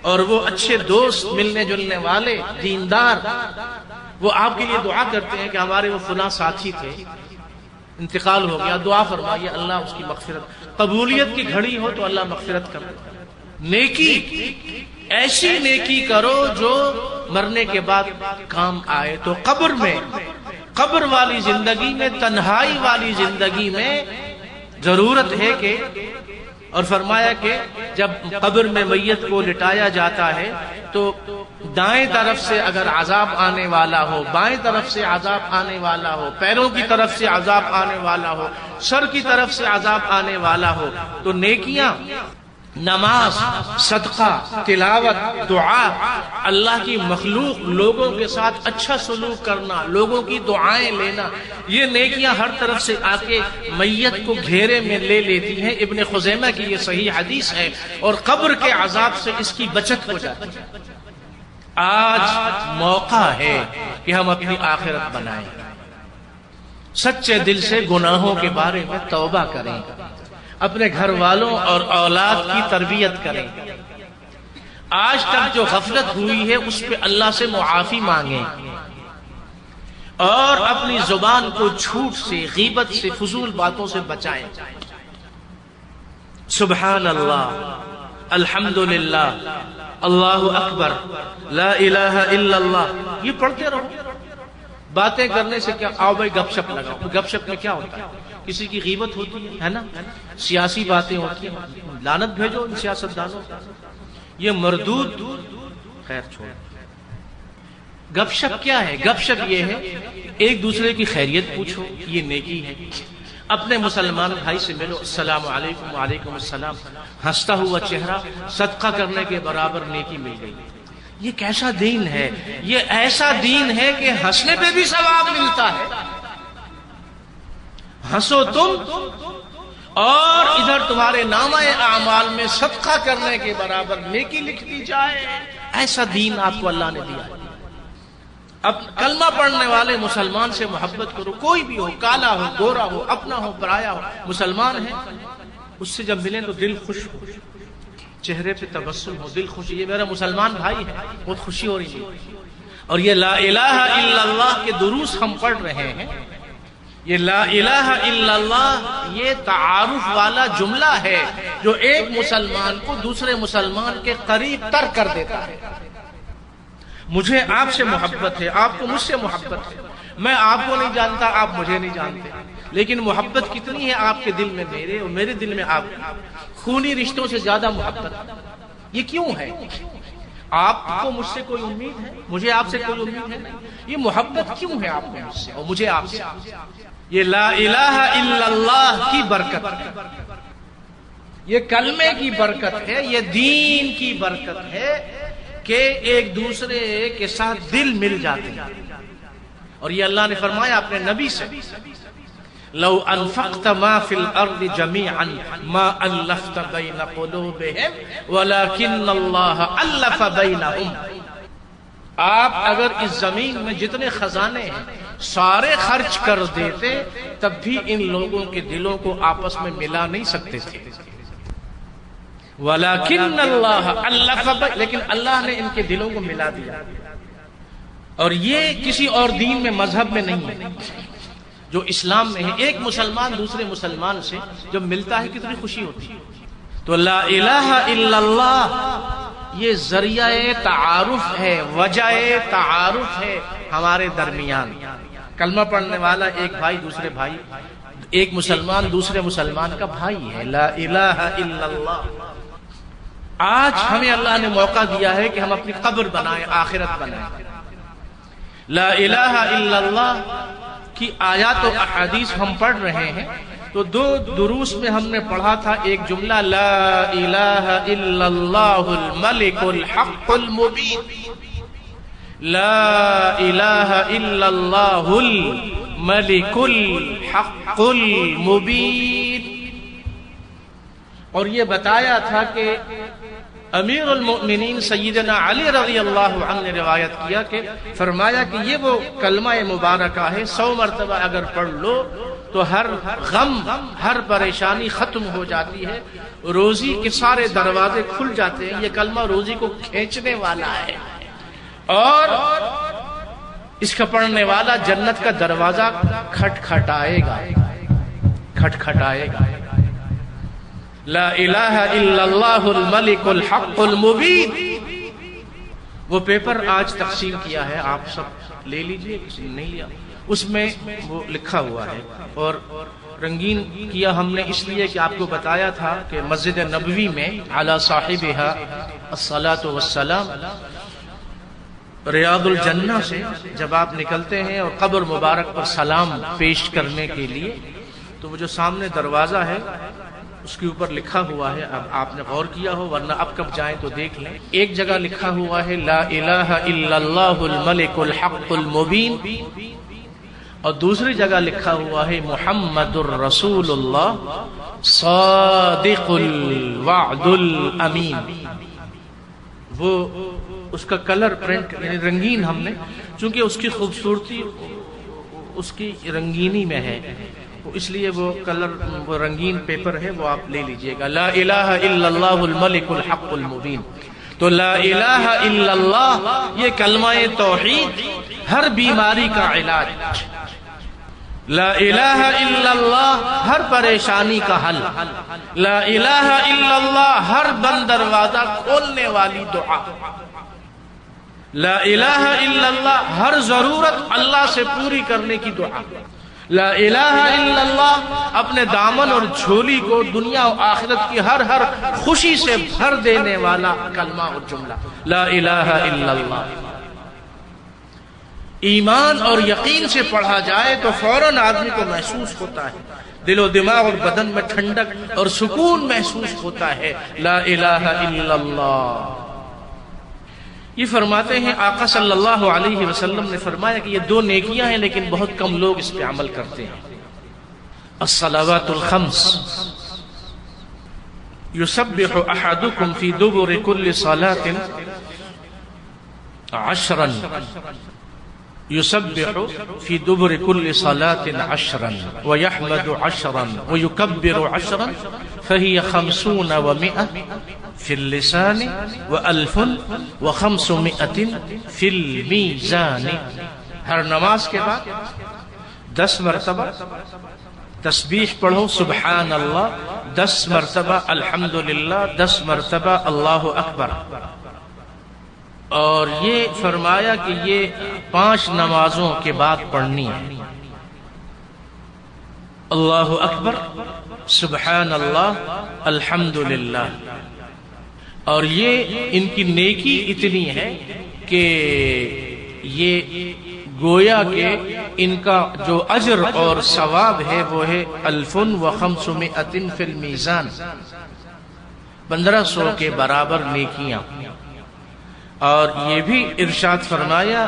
اور وہ اچھے دوست ملنے جلنے والے دیندار، وہ آپ کے لیے دعا کرتے ہیں کہ ہمارے وہ فلاں ساتھی تھے، انتقال ہو گیا، دعا فرمائیے اللہ اس کی مغفرت، قبولیت کی گھڑی ہو تو اللہ مغفرت کر۔ نیکی، ایسی نیکی کرو جو مرنے کے بعد کام آئے۔ تو قبر میں، قبر والی زندگی میں، تنہائی والی زندگی میں ضرورت ہے کہ، اور فرمایا کہ جب قبر میں میت کو لٹایا جاتا ہے تو دائیں طرف سے اگر عذاب آنے والا ہو، بائیں طرف سے عذاب آنے والا ہو، پیروں کی طرف سے عذاب آنے والا ہو، سر کی طرف سے عذاب آنے والا ہو، تو نیکیاں، نماز، صدقہ، تلاوت، دعا، اللہ کی مخلوق لوگوں کے ساتھ اچھا سلوک کرنا، لوگوں کی دعائیں لینا، یہ نیکیاں ہر طرف سے آ کے میت کو گھیرے میں لے لیتی ہیں۔ ابن خزیمہ کی یہ صحیح حدیث ہے، اور قبر کے عذاب سے اس کی بچت ہو جاتی ہے۔ آج موقع ہے کہ ہم اپنی آخرت بنائیں، سچے دل سے گناہوں کے بارے میں توبہ کریں، اپنے گھر والوں اور اولاد کی تربیت کریں۔ آج تک جو غفلت ہوئی ہے اس پہ اللہ سے معافی مانگیں، اور اپنی زبان کو جھوٹ سے، غیبت سے، فضول باتوں سے بچائیں۔ سبحان اللہ، الحمدللہ، اللہ اکبر، لا الہ الا اللہ، یہ پڑھتے رہو۔ باتیں کرنے سے کیا، آؤ بھائی گپ شپ لگاؤ۔ گپ شپ میں کیا ہوتا ہے؟ کسی کی غیبت ہوتی ہے نا، سیاسی باتیں ہوتی ہیں، لعنت بھیجو ان سیاستدانوں، یہ مردود۔ خیر چھوڑ، گپ شپ کیا ہے؟ گپ شپ یہ ہے ایک دوسرے کی خیریت پوچھو، یہ نیکی ہے۔ اپنے مسلمان بھائی سے ملو، السلام علیکم، وعلیکم السلام، ہنستا ہوا چہرہ، صدقہ کرنے کے برابر نیکی مل گئی۔ یہ کیسا دین ہے؟ یہ ایسا دین ہے کہ ہنسنے پہ بھی ثواب ملتا ہے۔ ہنسو تم اور ادھر تمہارے نامہ اعمال میں صدقہ کرنے کے برابر نیکی لکھ دی جائے۔ ایسا دین آپ کو اللہ نے دیا ہے۔ اب کلمہ پڑھنے والے مسلمان سے محبت کرو، کوئی بھی ہو، کالا ہو، گورا ہو، اپنا ہو، پرایا ہو، مسلمان ہے، اس سے جب ملیں تو دل خوش ہو، چہرے پہ تبسم ہو، دل خوش، یہ میرا مسلمان بھائی ہے، بہت خوشی ہو رہی ہے۔ اور یہ لا الہ الا اللہ کے دروس ہم پڑھ رہے ہیں۔ یہ لا الہ الا اللہ یہ تعارف والا جملہ ہے جو ایک مسلمان کو دوسرے مسلمان کے قریب تر کر دیتا ہے۔ مجھے آپ سے محبت ہے، آپ کو مجھ سے محبت ہے، میں آپ کو نہیں جانتا، آپ مجھے نہیں جانتے، لیکن محبت کتنی ہے آپ کے دل میں میرے، اور میرے دل میں آپ کی، خونی رشتوں سے زیادہ محبت۔ یہ کیوں ہے؟ آپ کو مجھ سے کوئی امید ہے، مجھے آپ سے کوئی امید ہے نہیں۔ یہ محبت کیوں ہے آپ کو مجھ سے اور مجھے آپ سے؟ یہ لا الہ الا اللہ کی برکت ہے، یہ کلمے کی برکت ہے، یہ دین کی برکت ہے کہ ایک دوسرے کے ساتھ دل مل جاتے ہیں۔ اور یہ اللہ نے فرمایا اپنے نبی سے، لو انفقت ما فی الارض جميعا ما الفت بین قلوبہم ولکن اللہ الف بینہم۔ آپ اگر اس زمین میں جتنے خزانے ہیں سارے خرچ کر دیتے تب بھی ان لوگوں کے دلوں کو آپس میں ملا نہیں سکتے تھے، ولیکن اللہ الف، لیکن اللہ نے ان کے دلوں کو ملا دیا۔ اور یہ کسی اور دین میں، مذہب میں نہیں ہے، جو اسلام میں ہے۔ ایک مسلمان دوسرے مسلمان سے جب ملتا ہے کتنی خوشی ہوتی ہے۔ تو لا الہ الا اللہ یہ ذریعہ تعارف ہے، وجہ تعارف ہے ہمارے درمیان۔ کلمہ پڑھنے والا ایک بھائی دوسرے بھائی، ایک مسلمان دوسرے مسلمان کا بھائی ہے۔ لا الہ الا اللہ۔ آج ہمیں اللہ نے موقع دیا ہے کہ ہم اپنی قبر بنائیں، آخرت بنائیں۔ لا الہ الا اللہ کی آیات و احادیث ہم پڑھ رہے ہیں، تو دو دروس میں ہم نے پڑھا تھا ایک جملہ، لا الہ الا اللہ الملک الحق المبین، لا الہ الا اللہ الملک الحق المبین۔ اور یہ بتایا تھا کہ امیر المؤمنین سیدنا علی رضی اللہ عنہ نے روایت کیا کہ فرمایا کہ یہ وہ کلمہ مبارکہ ہے، 100 مرتبہ اگر پڑھ لو تو ہر غم، ہر پریشانی ختم ہو جاتی ہے، روزی کے سارے دروازے کھل جاتے ہیں۔ یہ کلمہ روزی کو کھینچنے والا ہے، اور اس کا پڑھنے والا جنت کا دروازہ کھٹکھٹائے گا، کھٹکھٹائے گا۔ لا الہ الا اللہ الملک الحق المبین۔ وہ پیپر آج تقسیم کیا ہے، آپ سب لے لیجئے، کسی نے نہیں لیا، اس میں وہ لکھا ہوا ہے، اور رنگین کیا ہم نے اس لیے کہ آپ کو بتایا تھا کہ مسجد نبوی میں علی صاحبہا الصلاۃ والسلام، ریاض الجنہ سے جب آپ نکلتے ہیں اور قبر مبارک پر سلام پیش کرنے کے لیے، تو وہ جو سامنے دروازہ ہے اس کے اوپر لکھا ہوا ہے، اب آپ نے غور کیا ہو ورنہ اب کب جائیں تو دیکھ لیں، ایک جگہ لکھا ہوا ہے لا الہ الا اللہ الملک الحق المبین، اور دوسری جگہ لکھا ہوا ہے محمد الرسول اللہ صادق الوعد الامین۔ وہ اس کا کلر پرنٹ یعنی رنگین ہم نے، چونکہ اس کی خوبصورتی اس کی رنگینی میں ہے، اس لیے وہ کلر، وہ رنگین پیپر ہے، وہ آپ لے لیجئے گا۔ لا الہ الا اللہ الملک الحق المبین۔ تو لا الہ الا اللہ یہ کلمہ توحید ہر بیماری کا علاج، لا الہ الا اللہ ہر پریشانی کا حل، لا الہ الا اللہ ہر بند دروازہ کھولنے والی دعا، لا الہ الا اللہ ہر ضرورت اللہ سے پوری کرنے کی دعا، لا الہ الا اللہ اپنے دامن اور جھولی کو دنیا و آخرت کی ہر خوشی سے بھر دینے والا کلمہ اور جملہ، لا الہ الا اللہ۔ ایمان اور یقین سے پڑھا جائے تو فوراً آدمی کو محسوس ہوتا ہے، دل و دماغ اور بدن میں ٹھنڈک اور سکون محسوس ہوتا ہے، لا الہ الا اللہ۔ یہ فرماتے ہیں آقا صلی اللہ علیہ وسلم نے فرمایا کہ یہ دو نیکیاں ہیں لیکن بہت کم لوگ اس پہ عمل کرتے ہیں۔ الصلوات الخمس، یسبح احدکم فی دبر کل صلاة 10، يسبح في دبر كل صلاة 10 ويحمد 10 ويكبر 10 فهي 50 و100 في اللسان و1500 في الميزان۔ ہر نماز کے بعد 10 مرتبہ تسبیح پڑھو سبحان اللہ، 10 مرتبہ الحمدللہ، 10 مرتبہ اللہ اکبر۔ اور یہ فرمایا کہ یہ 5 نمازوں کے بعد پڑھنی ہے، اللہ اکبر، سبحان اللہ، الحمدللہ۔ اور یہ ان کی نیکی اتنی ہے کہ یہ گویا کہ ان کا جو اجر اور ثواب ہے وہ ہے 1500 فی المیزان، 1500 کے برابر نیکیاں۔ اور یہ بھی ارشاد فرمایا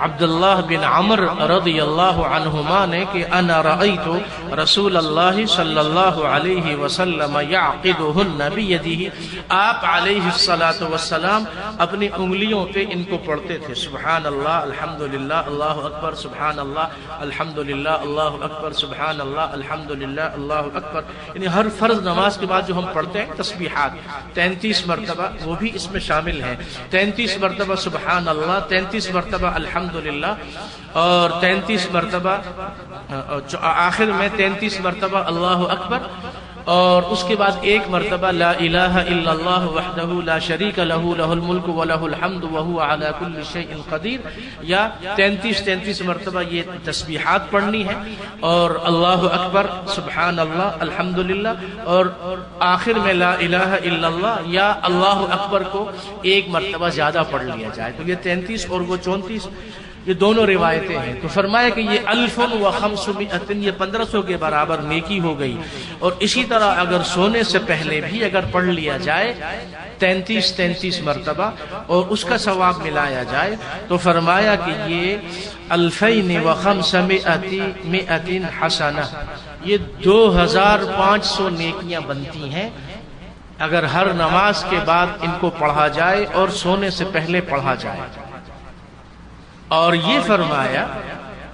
عبداللہ بن عمر رضی اللہ عنہما نے کہ انا رأیت رسول اللہ صلی اللہ علیہ وسلم یعقدہن بیدہ، آپ علیہ السلام اپنی انگلیوں پہ ان کو پڑھتے تھے، سبحان اللہ الحمدللہ اللہ اکبر، سبحان اللہ الحمدللہ اللہ اکبر، سبحان اللہ الحمدللہ اللہ اکبر۔ یعنی ہر فرض نماز کے بعد جو ہم پڑھتے ہیں تسبیحات 33 مرتبہ وہ بھی اس میں شامل ہیں، 33 مرتبہ سبحان اللہ، 33 مرتبہ الحمدللہ، اور 33 مرتبہ آخر میں 33 مرتبہ اللہ اکبر، اور اس کے بعد ایک مرتبہ لا الہ الا اللہ وحدہ لا شریک لہ لہ الملک ولہ الحمد وہو علی کل شیء قدیر، یا 33 مرتبہ یہ تسبیحات پڑھنی ہے، اور اللہ اکبر سبحان اللہ الحمدللہ، اور آخر میں لا الہ الا اللہ یا اللہ اکبر کو ایک مرتبہ زیادہ پڑھ لیا جائے۔ تو یہ 33 اور وہ 34 یہ دونوں روایتیں ہیں۔ تو فرمایا کہ یہ 1500 یہ 1500 کے برابر نیکی ہو گئی، اور اسی طرح اگر سونے سے پہلے بھی اگر پڑھ لیا جائے 33 مرتبہ اور اس کا ثواب ملایا جائے تو فرمایا کہ یہ 2500 حسنہ، یہ 2500 نیکیاں بنتی ہیں اگر ہر نماز کے بعد ان کو پڑھا جائے اور سونے سے پہلے پڑھا جائے۔ اور یہ فرمایا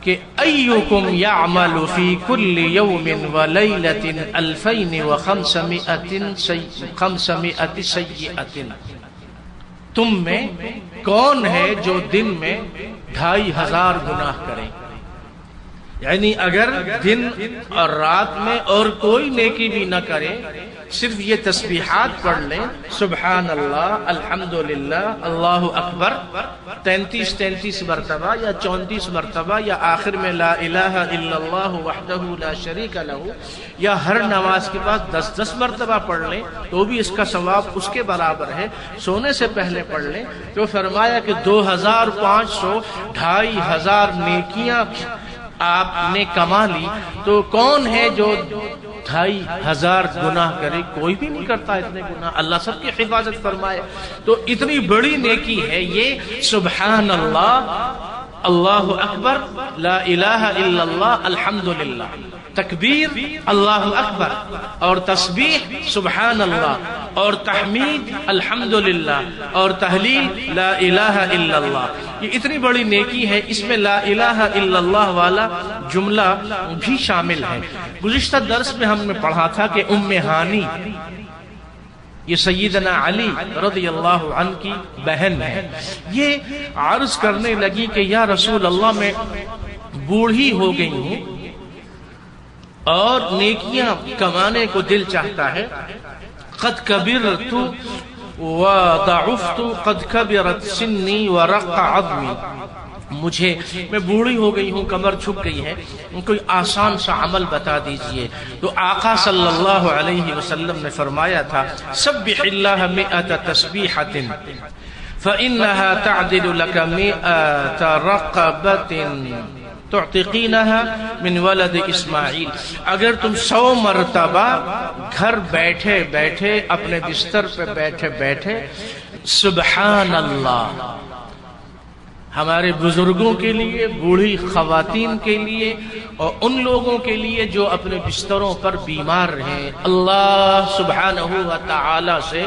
کہ ایکم یعمل فی کل یوم ولیلۃ 2500 سیئۃ، تم میں کون ہے جو دن میں 2500 گناہ کرے؟ یعنی اگر دن اور رات میں اور کوئی نیکی بھی نہ کرے، صرف یہ تسبیحات پڑھ لیں، سبحان اللہ الحمدللہ اللہ اکبر 33 مرتبہ یا 34 مرتبہ، یا آخر میں لا الہ الا اللہ وحدہ لا شریک لہ، یا ہر نماز کے بعد 10 مرتبہ پڑھ لیں تو بھی اس کا ثواب اس کے برابر ہے، سونے سے پہلے پڑھ لیں تو فرمایا کہ 2500 2500 نیکیاں آپ نے کما لی۔ تو کون ہے جو 2500 گناہ کرے؟ کوئی بھی نہیں کرتا اتنے گناہ، اللہ سب کی حفاظت فرمائے۔ تو اتنی بڑی نیکی ہے یہ سبحان اللہ اللہ اکبر لا الہ الا اللہ الحمدللہ، تکبیر اللہ اکبر، اور تسبیح سبحان اللہ، اور تحمید الحمدللہ، اور تہلیل لا الہ الا اللہ۔ یہ اتنی بڑی نیکی ہے، اس میں لا الہ الا اللہ والا جملہ بھی شامل ہے۔ گزشتہ درس میں ہم نے پڑھا تھا کہ ام ہانی یہ سیدنا علی رضی اللہ عنہ کی بہن ہے، یہ عرض کرنے لگی کہ یا رسول اللہ میں بوڑھی ہو گئی ہوں اور نیکیاں کمانے کو دل چاہتا ہے، قد کبرت وضعفت قد کبرت سنی ورق عظمی، میں بوڑھی ہو گئی ہوں، کمر جھک گئی ہے، کوئی آسان سا عمل بتا دیجئے۔ تو آقا صلی اللہ علیہ وسلم نے فرمایا تھا سبح اللہ 100 تسبیحۃ فإنها تعدل لك 100 رقبۃ تعتقینها من ولد اسماعیل، اگر تم 100 مرتبہ گھر بیٹھے بیٹھے اپنے بستر پہ بیٹھے بیٹھے سبحان اللہ، ہمارے بزرگوں کے لیے، بوڑھی خواتین کے لیے، اور ان لوگوں کے لیے جو اپنے بستروں پر بیمار رہیں، اللہ سبحانہ و تعالی سے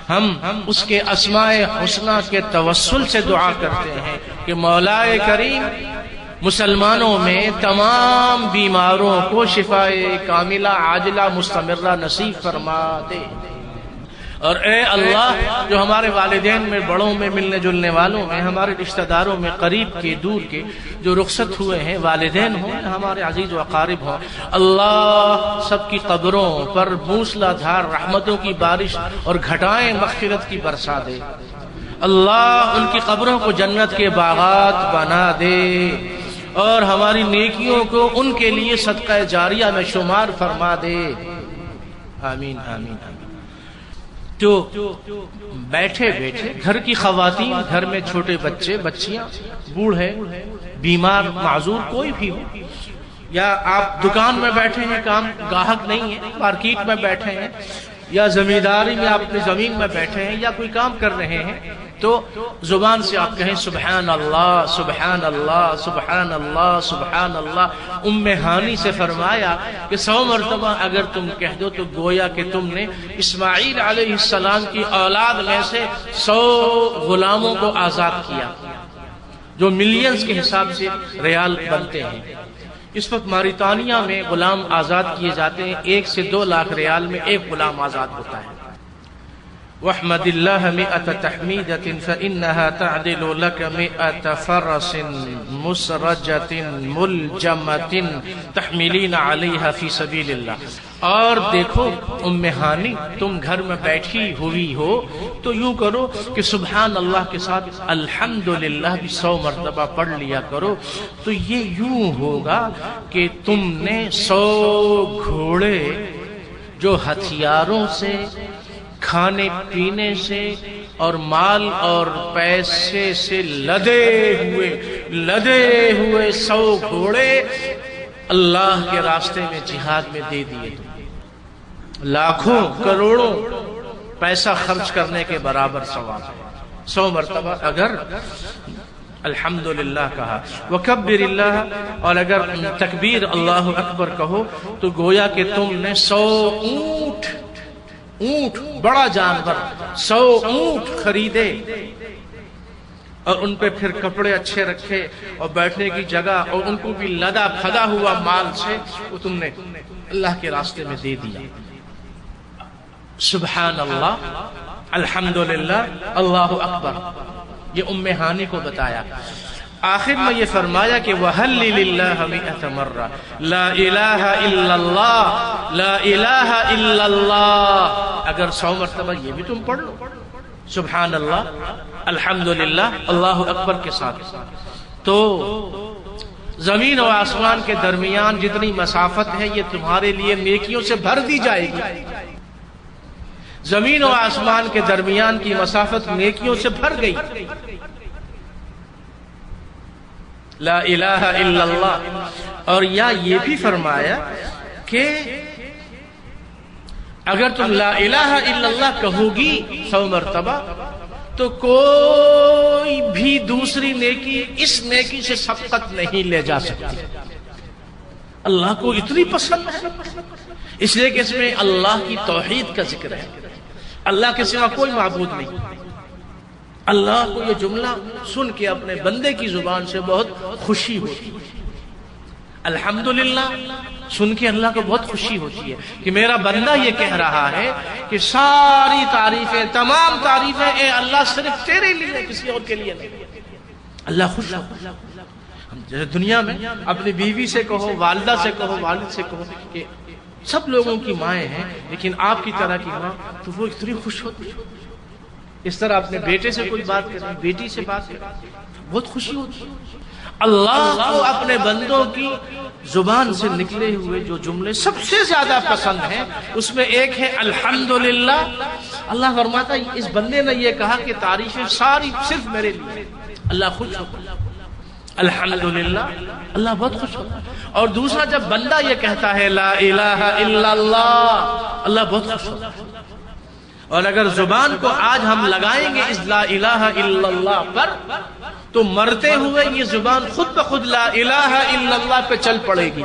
ہم اس کے اسماء حسنہ کے توسل سے دعا کرتے ہیں کہ مولا کریم مسلمانوں میں تمام بیماروں کو شفاء کاملہ عاجلہ مستمرہ نصیب فرما دے، اور اے اللہ جو ہمارے والدین میں، بڑوں میں، ملنے جلنے والوں میں، ہمارے رشتہ داروں میں، قریب کے دور کے جو رخصت ہوئے ہیں، والدین ہوں یا ہمارے عزیز و اقارب ہوں، اللہ سب کی قبروں پر موسلا دھار رحمتوں کی بارش اور گھٹائیں مغفرت کی برسا دے، اللہ ان کی قبروں کو جنت کے باغات بنا دے، اور ہماری نیکیوں کو ان کے لیے صدقہ جاریہ میں شمار فرما دے، آمین آمین آمین۔ تو بیٹھے بیٹھے گھر کی خواتین، گھر میں چھوٹے بچے بچیاں، بوڑھے بیمار معذور کوئی بھی ہو، یا آپ دکان میں بیٹھے ہیں، کام گاہک نہیں ہے، مارکیٹ میں بیٹھے ہیں، یا زمینداری میں آپ اپنی زمین میں بیٹھے ہیں، یا کوئی کام کر رہے ہیں، تو زبان سے آپ کہیں سبحان اللہ سبحان اللہ سبحان اللہ سبحان اللہ۔ ام ہانی سے فرمایا کہ 100 مرتبہ اگر تم کہہ دو تو گویا کہ تم نے اسماعیل علیہ السلام کی اولاد میں سے 100 غلاموں کو آزاد کیا، جو ملینز کے حساب سے ریال بنتے ہیں۔ اس وقت موریتانیہ میں غلام آزاد کیے جاتے ہیں، 1 سے 2 لاکھ ریال میں ایک غلام آزاد ہوتا ہے۔ وَاحْمَدِ اللَّهَ مِئَةَ تَحْمِيدَةٍ فَإِنَّهَا تَعْدِلُ لَكَ مِئَةَ فَرَسٍ مُسْرَجَةٍ مُلْجَمَةٍ تَحْمِلِينَ عَلَيْهَا فِي سَبِيلِ اللَّهِ۔ اور دیکھو ام ہانی، تم گھر میں بیٹھی ہوئی ہو تو یوں کرو کہ سبحان اللہ کے ساتھ الحمدللہ بھی 100 مرتبہ پڑھ لیا کرو، تو یہ یوں ہوگا کہ تم نے 100 گھوڑے جو ہتھیاروں سے، کھانے پینے سے اور مال اور پیسے سے لدے ہوئے 100 گھوڑے اللہ کے راستے میں جہاد میں دے دیے، لاکھوں کروڑوں پیسہ خرچ کرنے کے برابر ثواب۔ 100 مرتبہ اگر الحمدللہ کہا، وکبر اللہ، اور اگر تکبیر اللہ اکبر کہو تو گویا کہ تم نے 100 اونٹ بڑا جانور 100 اونٹ خریدے اور ان پہ پھر کپڑے اچھے رکھے اور بیٹھنے کی جگہ اور ان کو بھی لدا پھدا ہوا مال سے وہ تم نے اللہ کے راستے میں دے دیا۔ سبحان اللہ، الحمدللہ، اللہ اکبر، یہ ام ہانی کو بتایا۔ آخر میں یہ فرمایا کہ وَهَلِّلِ اللَّهَ مِئَةَ مَرَّةٍ لَا إِلَٰهَ إِلَّا اللَّهُ لَا إِلَٰهَ إِلَّا اللَّهُ، اگر 100 مرتبہ یہ بھی تم پڑھ لو، سبحان اللہ، الحمدللہ، اللہ اکبر کے ساتھ، تو زمین و آسمان کے درمیان جتنی مسافت ہے یہ تمہارے لیے نیکیوں سے بھر دی جائے گی۔ زمین و آسمان کے درمیان کی مسافت نیکیوں سے بھر گئی۔ لا الہ الا اللہ، اور یا یہ بھی فرمایا کہ اگر تم لا الہ الا اللہ کہو گی 100 مرتبہ تو کوئی بھی دوسری نیکی اس نیکی سے سبقت نہیں لے جا سکتی۔ اللہ کو اتنی پسند ہے، اس لیے کہ اس میں اللہ کی توحید کا ذکر ہے، اللہ کے سوا کوئی معبود نہیں۔ اللہ کو یہ جملہ سن کے اپنے بندے کی زبان سے بہت خوشی ہوتی ہے، الحمدللہ سن کے اللہ کو بہت خوشی ہوتی ہے کہ میرا بندہ یہ کہہ رہا ہے کہ ساری تعریفیں، تمام تعریفیں اے اللہ صرف تیرے لیے، کسی اور کے لیے نہیں۔ اللہ خوش ہوتا ہے۔ جیسے دنیا میں اپنی بیوی سے کہو، والدہ سے کہو، والد سے کہو کہ سب لوگوں کی مائیں ہیں لیکن آپ کی طرح کی ماں، تو وہ اتنی خوش ہوتی ہے۔ اس طرح اپنے بیٹے سے کوئی بات کریں، بیٹی سے بات کریں، بہت خوشی ہوتی ہے۔ اللہ کو اپنے بندوں کی زبان سے نکلے ہوئے جو جملے سب سے زیادہ پسند ہیں اس میں ایک ہے الحمدللہ۔ اللہ فرماتا ہے اس بندے نے یہ کہا کہ تعریفیں ساری صرف میرے لیے، اللہ خوش ہوتا ہے، الحمدللہ، اللہ بہت خوش ہوتا ہے۔ اور دوسرا جب بندہ یہ کہتا ہے لا الہ الا اللہ، اللہ بہت خوش ہوتا ہے۔ اور اگر زبان کو آج ہم لگائیں گے اس لا الہ الا اللہ پر تو مرتے ہوئے یہ زبان خود بخود لا الہ الا اللہ پہ چل پڑے گی،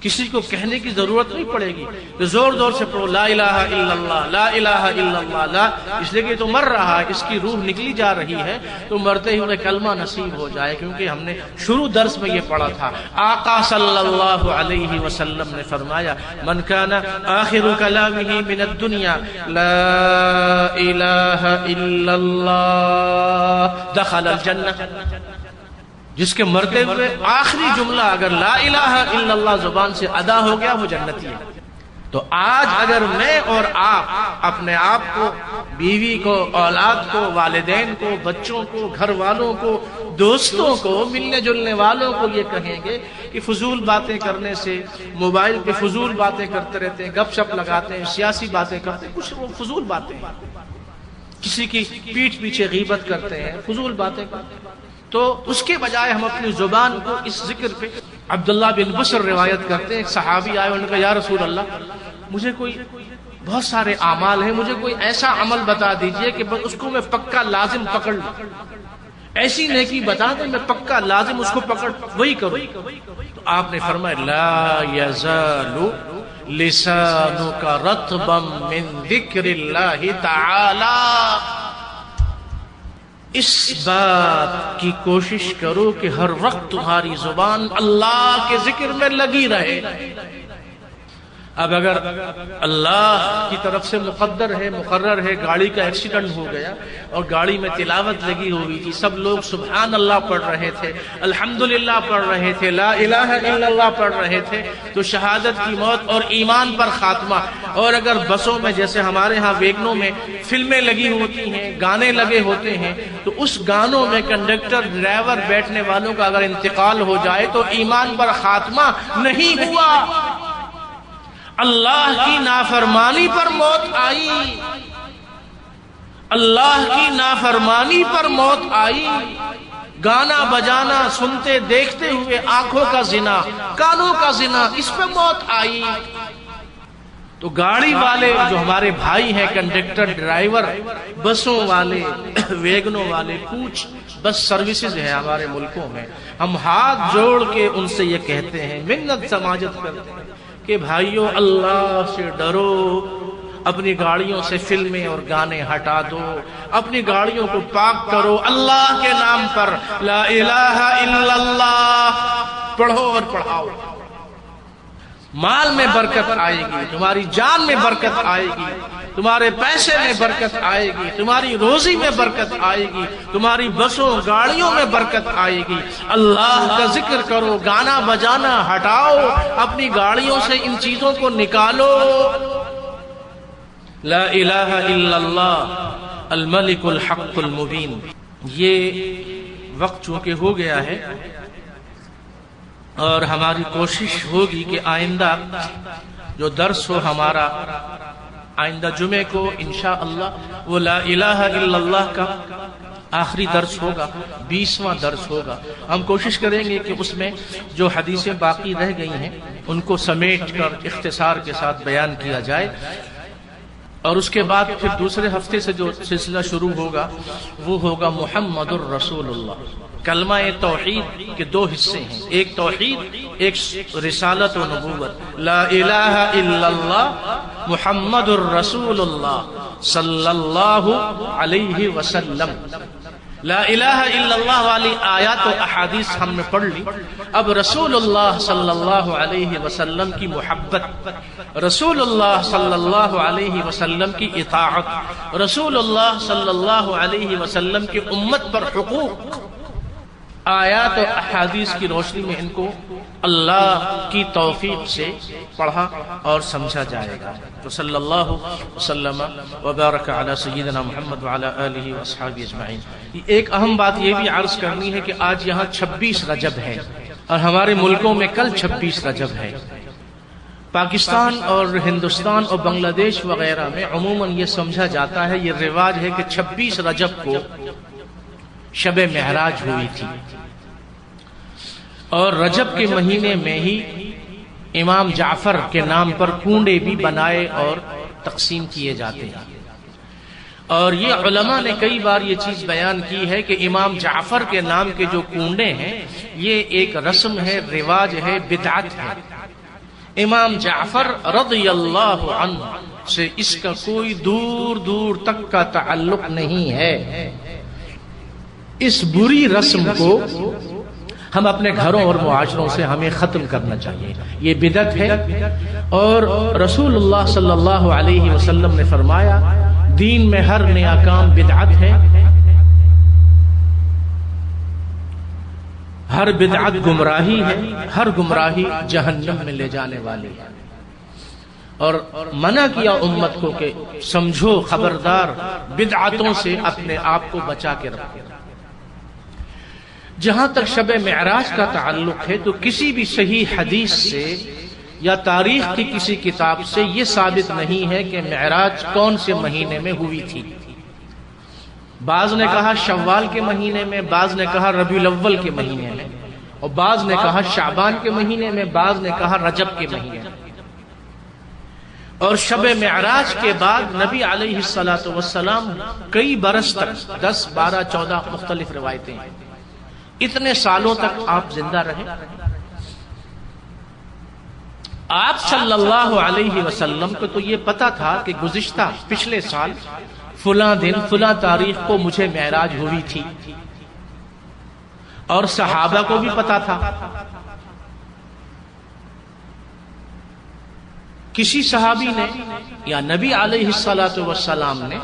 کسی کو کہنے کی ضرورت نہیں پڑے گی کہ زور زور سے پڑھو لا الہ الا اللہ، لا الہ الا اللہ، لا، اس لیے کہ تو مر رہا ہے، اس کی روح نکلی جا رہی ہے، تو مرتے ہوئے کلمہ نصیب ہو جائے۔ کیونکہ ہم نے شروع درس میں یہ پڑھا تھا، آقا صلی اللہ علیہ وسلم نے فرمایا من کان آخر کلامہ من الدنیا لا الہ الا اللہ دخل الجنہ، جس کے مرتے ہوئے آخری جملہ اگر لا الہ الا اللہ زبان سے ادا ہو گیا وہ جنتی ہے۔ تو آج اگر میں اور آپ اپنے آپ کو، بیوی کو، اولاد کو، والدین کو، بچوں کو، گھر والوں کو، دوستوں کو، ملنے جلنے والوں کو یہ کہیں گے کہ فضول باتیں کرنے سے، موبائل پہ فضول باتیں کرتے رہتے ہیں، گپ شپ لگاتے ہیں، سیاسی باتیں کرتے ہیں، کچھ وہ فضول باتیں، کسی کی پیٹھ پیچھے غیبت کرتے ہیں، فضول باتیں کرتے ہیں، تو اس کے بجائے ہم اپنی زبان کو اس ذکر پہ، عبداللہ بن بصر روایت کرتے ہیں، ایک صحابی آئے، انہوں نے کہا یا رسول اللہ مجھے کوئی بہت سارے اعمال ہیں، مجھے کوئی ایسا عمل بتا دیجئے کہ بس اس کو میں پکا لازم پکڑ لوں، ایسی نیکی بتا دیں میں پکا لازم اس کو پکڑ وہی کروں۔ تو آپ نے فرمایا لا یزال لسانک رطبا من ذکر اللہ تعالی، اس بات کی کوشش کرو کہ ہر وقت تمہاری زبان اللہ کے ذکر میں لگی رہے، اب اگر اللہ کی طرف سے مقدر ہے، مقرر ہے، گاڑی کا ایکسیڈنٹ ہو گیا اور گاڑی میں تلاوت لگی ہوئی تھی، سب لوگ سبحان اللہ پڑھ رہے تھے، الحمدللہ پڑھ رہے تھے، لا الہ الا اللہ پڑھ رہے تھے، تو شہادت کی موت اور ایمان پر خاتمہ۔ اور اگر بسوں میں جیسے ہمارے ہاں ویگنوں میں فلمیں لگی ہوتی ہیں، گانے لگے ہوتے ہیں، تو اس گانوں میں کنڈکٹر، ڈرائیور، بیٹھنے والوں کا اگر انتقال ہو جائے تو ایمان پر خاتمہ نہیں ہوا، اللہ کی نافرمانی پر موت آئی، اللہ کی نافرمانی پر موت آئی، گانا بجانا سنتے دیکھتے ہوئے آنکھوں کا زنا، کانوں کا زنا، اس پہ موت آئی۔ تو گاڑی والے جو ہمارے بھائی ہیں، کنڈکٹر، ڈرائیور، بسوں والے، ویگنوں والے، کچھ بس سروسز ہیں ہمارے ملکوں میں، ہم ہاتھ جوڑ کے ان سے یہ کہتے ہیں، منت سماجت کرتے ہیں کہ بھائیو اللہ سے ڈرو، اپنی گاڑیوں سے فلمیں اور گانے ہٹا دو، اپنی گاڑیوں کو پاک کرو، اللہ کے نام پر لا الہ الا اللہ پڑھو اور پڑھاؤ، مال میں برکت آئے گی، تمہاری جان میں برکت آئے گی، تمہارے پیسے میں برکت آئے گی، تمہاری روزی میں برکت آئے گی، تمہاری بسوں گاڑیوں میں برکت آئے گی۔ اللہ کا ذکر کرو، گانا بجانا ہٹاؤ، اپنی گاڑیوں سے ان چیزوں کو نکالو۔ لا الہ الا اللہ الملک الحق المبین۔ یہ وقت چونکہ ہو گیا ہے اور ہماری کوشش ہوگی کہ آئندہ جو درس ہو ہمارا، آئندہ جمعے کو انشاءاللہ وہ لا الہ الا اللہ کا آخری درس ہوگا، 20واں درس ہوگا۔ ہم کوشش کریں گے کہ اس میں جو حدیثیں باقی رہ گئی ہیں ان کو سمیٹ کر اختصار کے ساتھ بیان کیا جائے، اور اس کے بعد پھر دوسرے ہفتے سے جو سلسلہ شروع ہوگا وہ ہوگا محمد الرسول اللہ۔ کلمہ توحید کے دو حصے ہیں، ایک توحید، ایک رسالت و نبوت۔ لا الہ الا اللہ محمد الرسول اللہ صلی اللہ علیہ وسلم۔ لا الہ الا اللہ والی آیات و احادیث ہم نے پڑھ لی، اب رسول اللہ صلی اللہ علیہ وسلم کی محبت، رسول اللہ صلی اللہ علیہ وسلم کی اطاعت، رسول اللہ صلی اللہ علیہ وسلم کی امت پر حقوق، آیات و احادیث کی روشنی میں ان کو اللہ کی توفیق سے پڑھا اور سمجھا جائے گا۔ تو صلی اللہ وسلم وبارک علی سیدنا محمد وعلی آلہ واصحابہ اجمعین۔ ایک اہم بات یہ بھی عرض کرنی ہے کہ آج یہاں 26 رجب ہے اور ہمارے ملکوں میں کل 26 رجب ہے۔ پاکستان اور ہندوستان اور بنگلہ دیش وغیرہ میں عموماً یہ سمجھا جاتا ہے، یہ رواج ہے کہ 26 رجب کو شب معراج ہوئی تھی، اور رجب کے مہینے میں ہی امام جعفر کے نام پر کنڈے بھی بنائے اور تقسیم کیے جاتے ہیں۔ اور یہ علماء نے کئی بار یہ چیز بیان کی ہے کہ امام جعفر کے نام کے جو کنڈے ہیں یہ ایک رسم ہے، رواج ہے، بدعت ہے۔ امام جعفر رضی اللہ عنہ سے اس کا کوئی دور دور تک کا تعلق نہیں ہے۔ اس بری رسم کو ہم اپنے گھروں اور معاشروں سے ہمیں ختم کرنا چاہیے، یہ بدعت ہے۔ اور رسول اللہ صلی اللہ علیہ وسلم نے فرمایا دین میں ہر نیا کام بدعت ہے، ہر بدعت گمراہی ہے، ہر گمراہی جہنم میں لے جانے والی ہے۔ اور منع کیا امت کو کہ سمجھو، خبردار، بدعتوں سے اپنے آپ کو بچا کے رکھو۔ جہاں تک شب معراج کا تعلق ہے تو کسی بھی صحیح حدیث سے یا تاریخ کی کسی کتاب سے یہ ثابت نہیں ہے کہ معراج کون سے مہینے میں ہوئی تھی۔ بعض نے کہا شوال کے مہینے میں، بعض نے کہا ربیع الاول کے مہینے میں، اور بعض نے کہا شعبان کے مہینے میں، بعض نے کہا رجب کے مہینے میں۔ اور شب معراج کے بعد نبی علیہ الصلوۃ والسلام کئی برس تک 10 12 14 مختلف روایتیں ہیں، اتنے سالوں تک آپ زندہ رہے۔ آپ صلی اللہ علیہ وسلم کو تو یہ پتا تھا کہ گزشتہ پچھلے سال فلاں دن فلاں تاریخ کو مجھے معراج ہوئی تھی، اور صحابہ کو بھی پتا تھا۔ کسی صحابی نے یا نبی علیہ الصلوۃ والسلام نے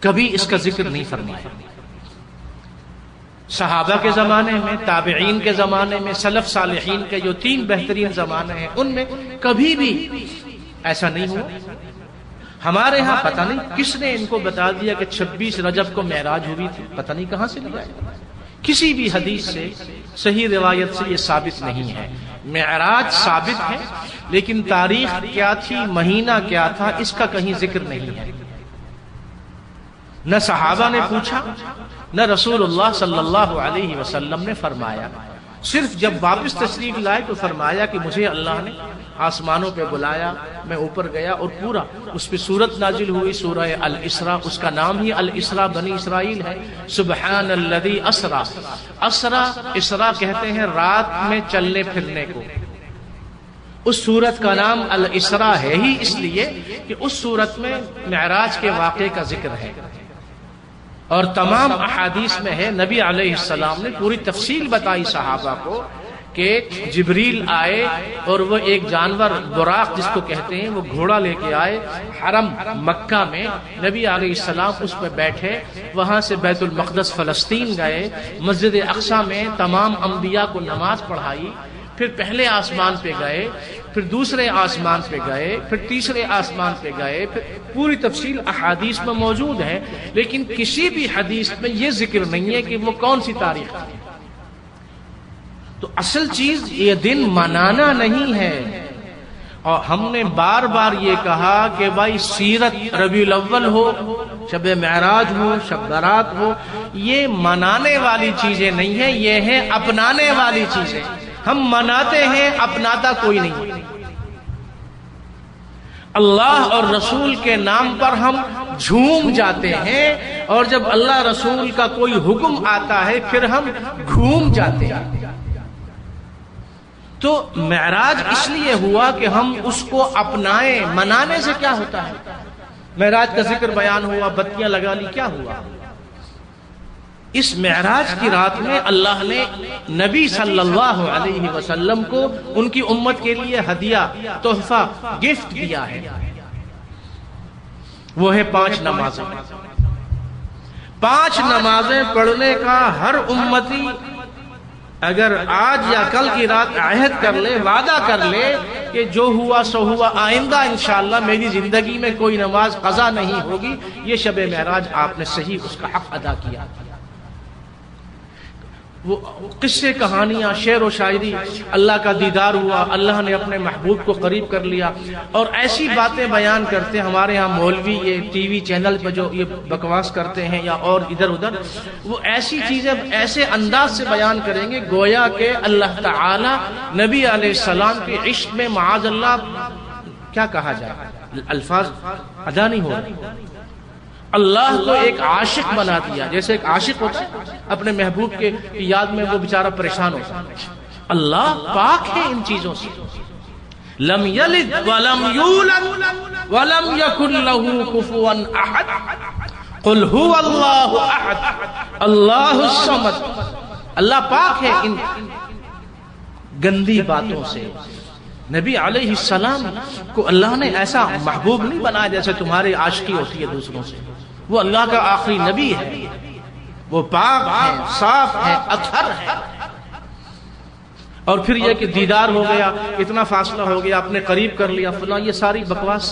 کبھی اس کا ذکر نہیں فرمایا. صحابہ کے زمانے میں، تابعین کے زمانے میں، سلف صالحین کے جو 3 بہترین زمانے ہیں ان میں کبھی بھی ایسا نہیں ہوا. ہمارے ہاں پتہ نہیں کس نے ان کو بتا دیا کہ 26 رجب کو معراج ہوئی تھی، پتہ نہیں کہاں سے لیا ہے. کسی بھی حدیث سے، صحیح روایت سے یہ ثابت نہیں ہے. معراج ثابت ہے لیکن تاریخ کیا تھی، مہینہ کیا تھا، اس کا کہیں ذکر نہیں ہے. نہ صحابہ نے پوچھا، نہ رسول اللہ صلی اللہ علیہ وسلم نے فرمایا. صرف جب واپس تشریف لائے تو فرمایا کہ مجھے اللہ نے آسمانوں پہ بلایا، میں اوپر گیا اور پورا اس پہ سورت نازل ہوئی، سورہ الاسراء. اس کا نام ہی الاسراء بنی اسرائیل ہے. سبحان الذی اسرا. اسراء کہتے ہیں رات میں چلنے پھرنے کو. اس سورت کا نام الاسراء ہے ہی اس لیے کہ اس سورت میں معراج کے واقعے کا ذکر ہے. اور تمام احادیث میں ہے، نبی علیہ السلام نے پوری تفصیل بتائی صحابہ کو کہ جبریل آئے اور وہ ایک جانور براق جس کو کہتے ہیں وہ گھوڑا لے کے آئے حرم مکہ میں. نبی علیہ السلام اس پہ بیٹھے، وہاں سے بیت المقدس فلسطین گئے، مسجد اقصی میں تمام انبیاء کو نماز پڑھائی. پھر پہلے آسمان پہ گئے، پھر دوسرے آسمان پہ گئے، پھر تیسرے آسمان پہ گئے. پھر پوری تفصیل احادیث میں موجود ہے لیکن کسی بھی حدیث میں یہ ذکر نہیں ہے کہ وہ کون سی تاریخ ہے. تو اصل چیز یہ دن منانا نہیں ہے. اور ہم نے بار بار یہ کہا کہ بھائی سیرت ربیع الاول ہو، شب معراج ہو، شب برات ہو، یہ منانے والی چیزیں نہیں ہیں، یہ ہیں اپنانے والی چیزیں. ہم مناتے ہیں، اپناتا کوئی نہیں. اللہ اور رسول کے نام پر ہم جھوم جاتے ہیں اور جب اللہ رسول کا کوئی حکم آتا ہے پھر ہم گھوم جاتے ہیں. تو معراج اس لیے ہوا کہ ہم اس کو اپنائیں. منانے سے کیا ہوتا ہے؟ معراج کا ذکر بیان ہوا، بتیاں لگا لی، کیا ہوا؟ اس معراج کی رات میں اللہ نے نبی صلی اللہ علیہ وسلم کو ان کی امت کے لیے ہدیہ، تحفہ، گفٹ دیا ہے. وہ ہے 5 نمازیں. 5 نمازیں پڑھنے کا ہر امتی اگر آج یا کل کی رات عہد کر لے، وعدہ کر لے کہ جو ہوا سو ہوا، آئندہ انشاءاللہ میری زندگی میں کوئی نماز قضا نہیں ہوگی، یہ شب معراج آپ نے صحیح اس کا حق ادا کیا. وہ قصے، کہانیاں، شعر و شاعری، اللہ کا دیدار ہوا، اللہ نے اپنے محبوب کو قریب کر لیا، اور ایسی باتیں بیان کرتے. ہمارے ہاں مولوی یہ ٹی وی چینل پہ جو یہ بکواس کرتے ہیں یا اور ادھر ادھر، وہ ایسی چیزیں ایسے انداز سے بیان کریں گے گویا کہ اللہ تعالی نبی علیہ السلام کے عشق میں معاذ اللہ کیا کہا جائے، الفاظ ادا نہیں ہو رہے. اللہ کو ایک عاشق بنا دیا. جیسے ایک عاشق ہوتا ہے اپنے محبوب کے یاد میں وہ بیچارہ پریشان ہوتا ہے. اللہ پاک ہے ان چیزوں سے. لم یلد ولم یولد ولم یکن له کفوا احد قل هو اللہ احد اللہ الصمد. اللہ پاک ہے ان گندی باتوں سے. نبی علیہ السلام کو اللہ نے ایسا محبوب نہیں بنایا جیسے تمہاری عاشقی ہوتی ہے دوسروں سے. وہ اللہ کا آخری نبی ہے، وہ پاک ہے، صاف ہے، اطہر ہے. اور پھر یہ کہ دیدار ہو گیا، اتنا فاصلہ ہو گیا، اپنے قریب کر لیا فلاں، یہ ساری بکواس.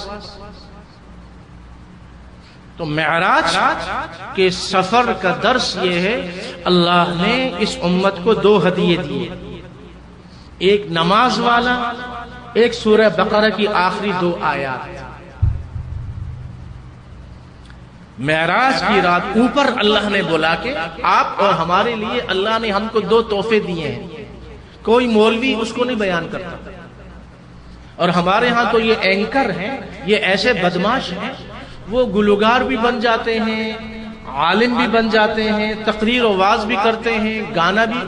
تو معراج کے سفر کا درس یہ ہے اللہ نے اس امت کو 2 ہدیے دیے، ایک نماز والا، ایک سورہ بقرہ کی آخری 2 آیات. معراج کی رات اوپر اللہ نے بولا کہ آپ اور ہمارے لیے اللہ نے ہم کو 2 تحفے دیے ہیں. کوئی مولوی اس کو نہیں بیان کرتا. اور ہمارے ہاں تو یہ اینکر ہیں، یہ ایسے بدماش ہیں، وہ گلوکار بھی بن جاتے ہیں، عالم بھی بن جاتے ہیں، تقریر و واز بھی کرتے ہیں،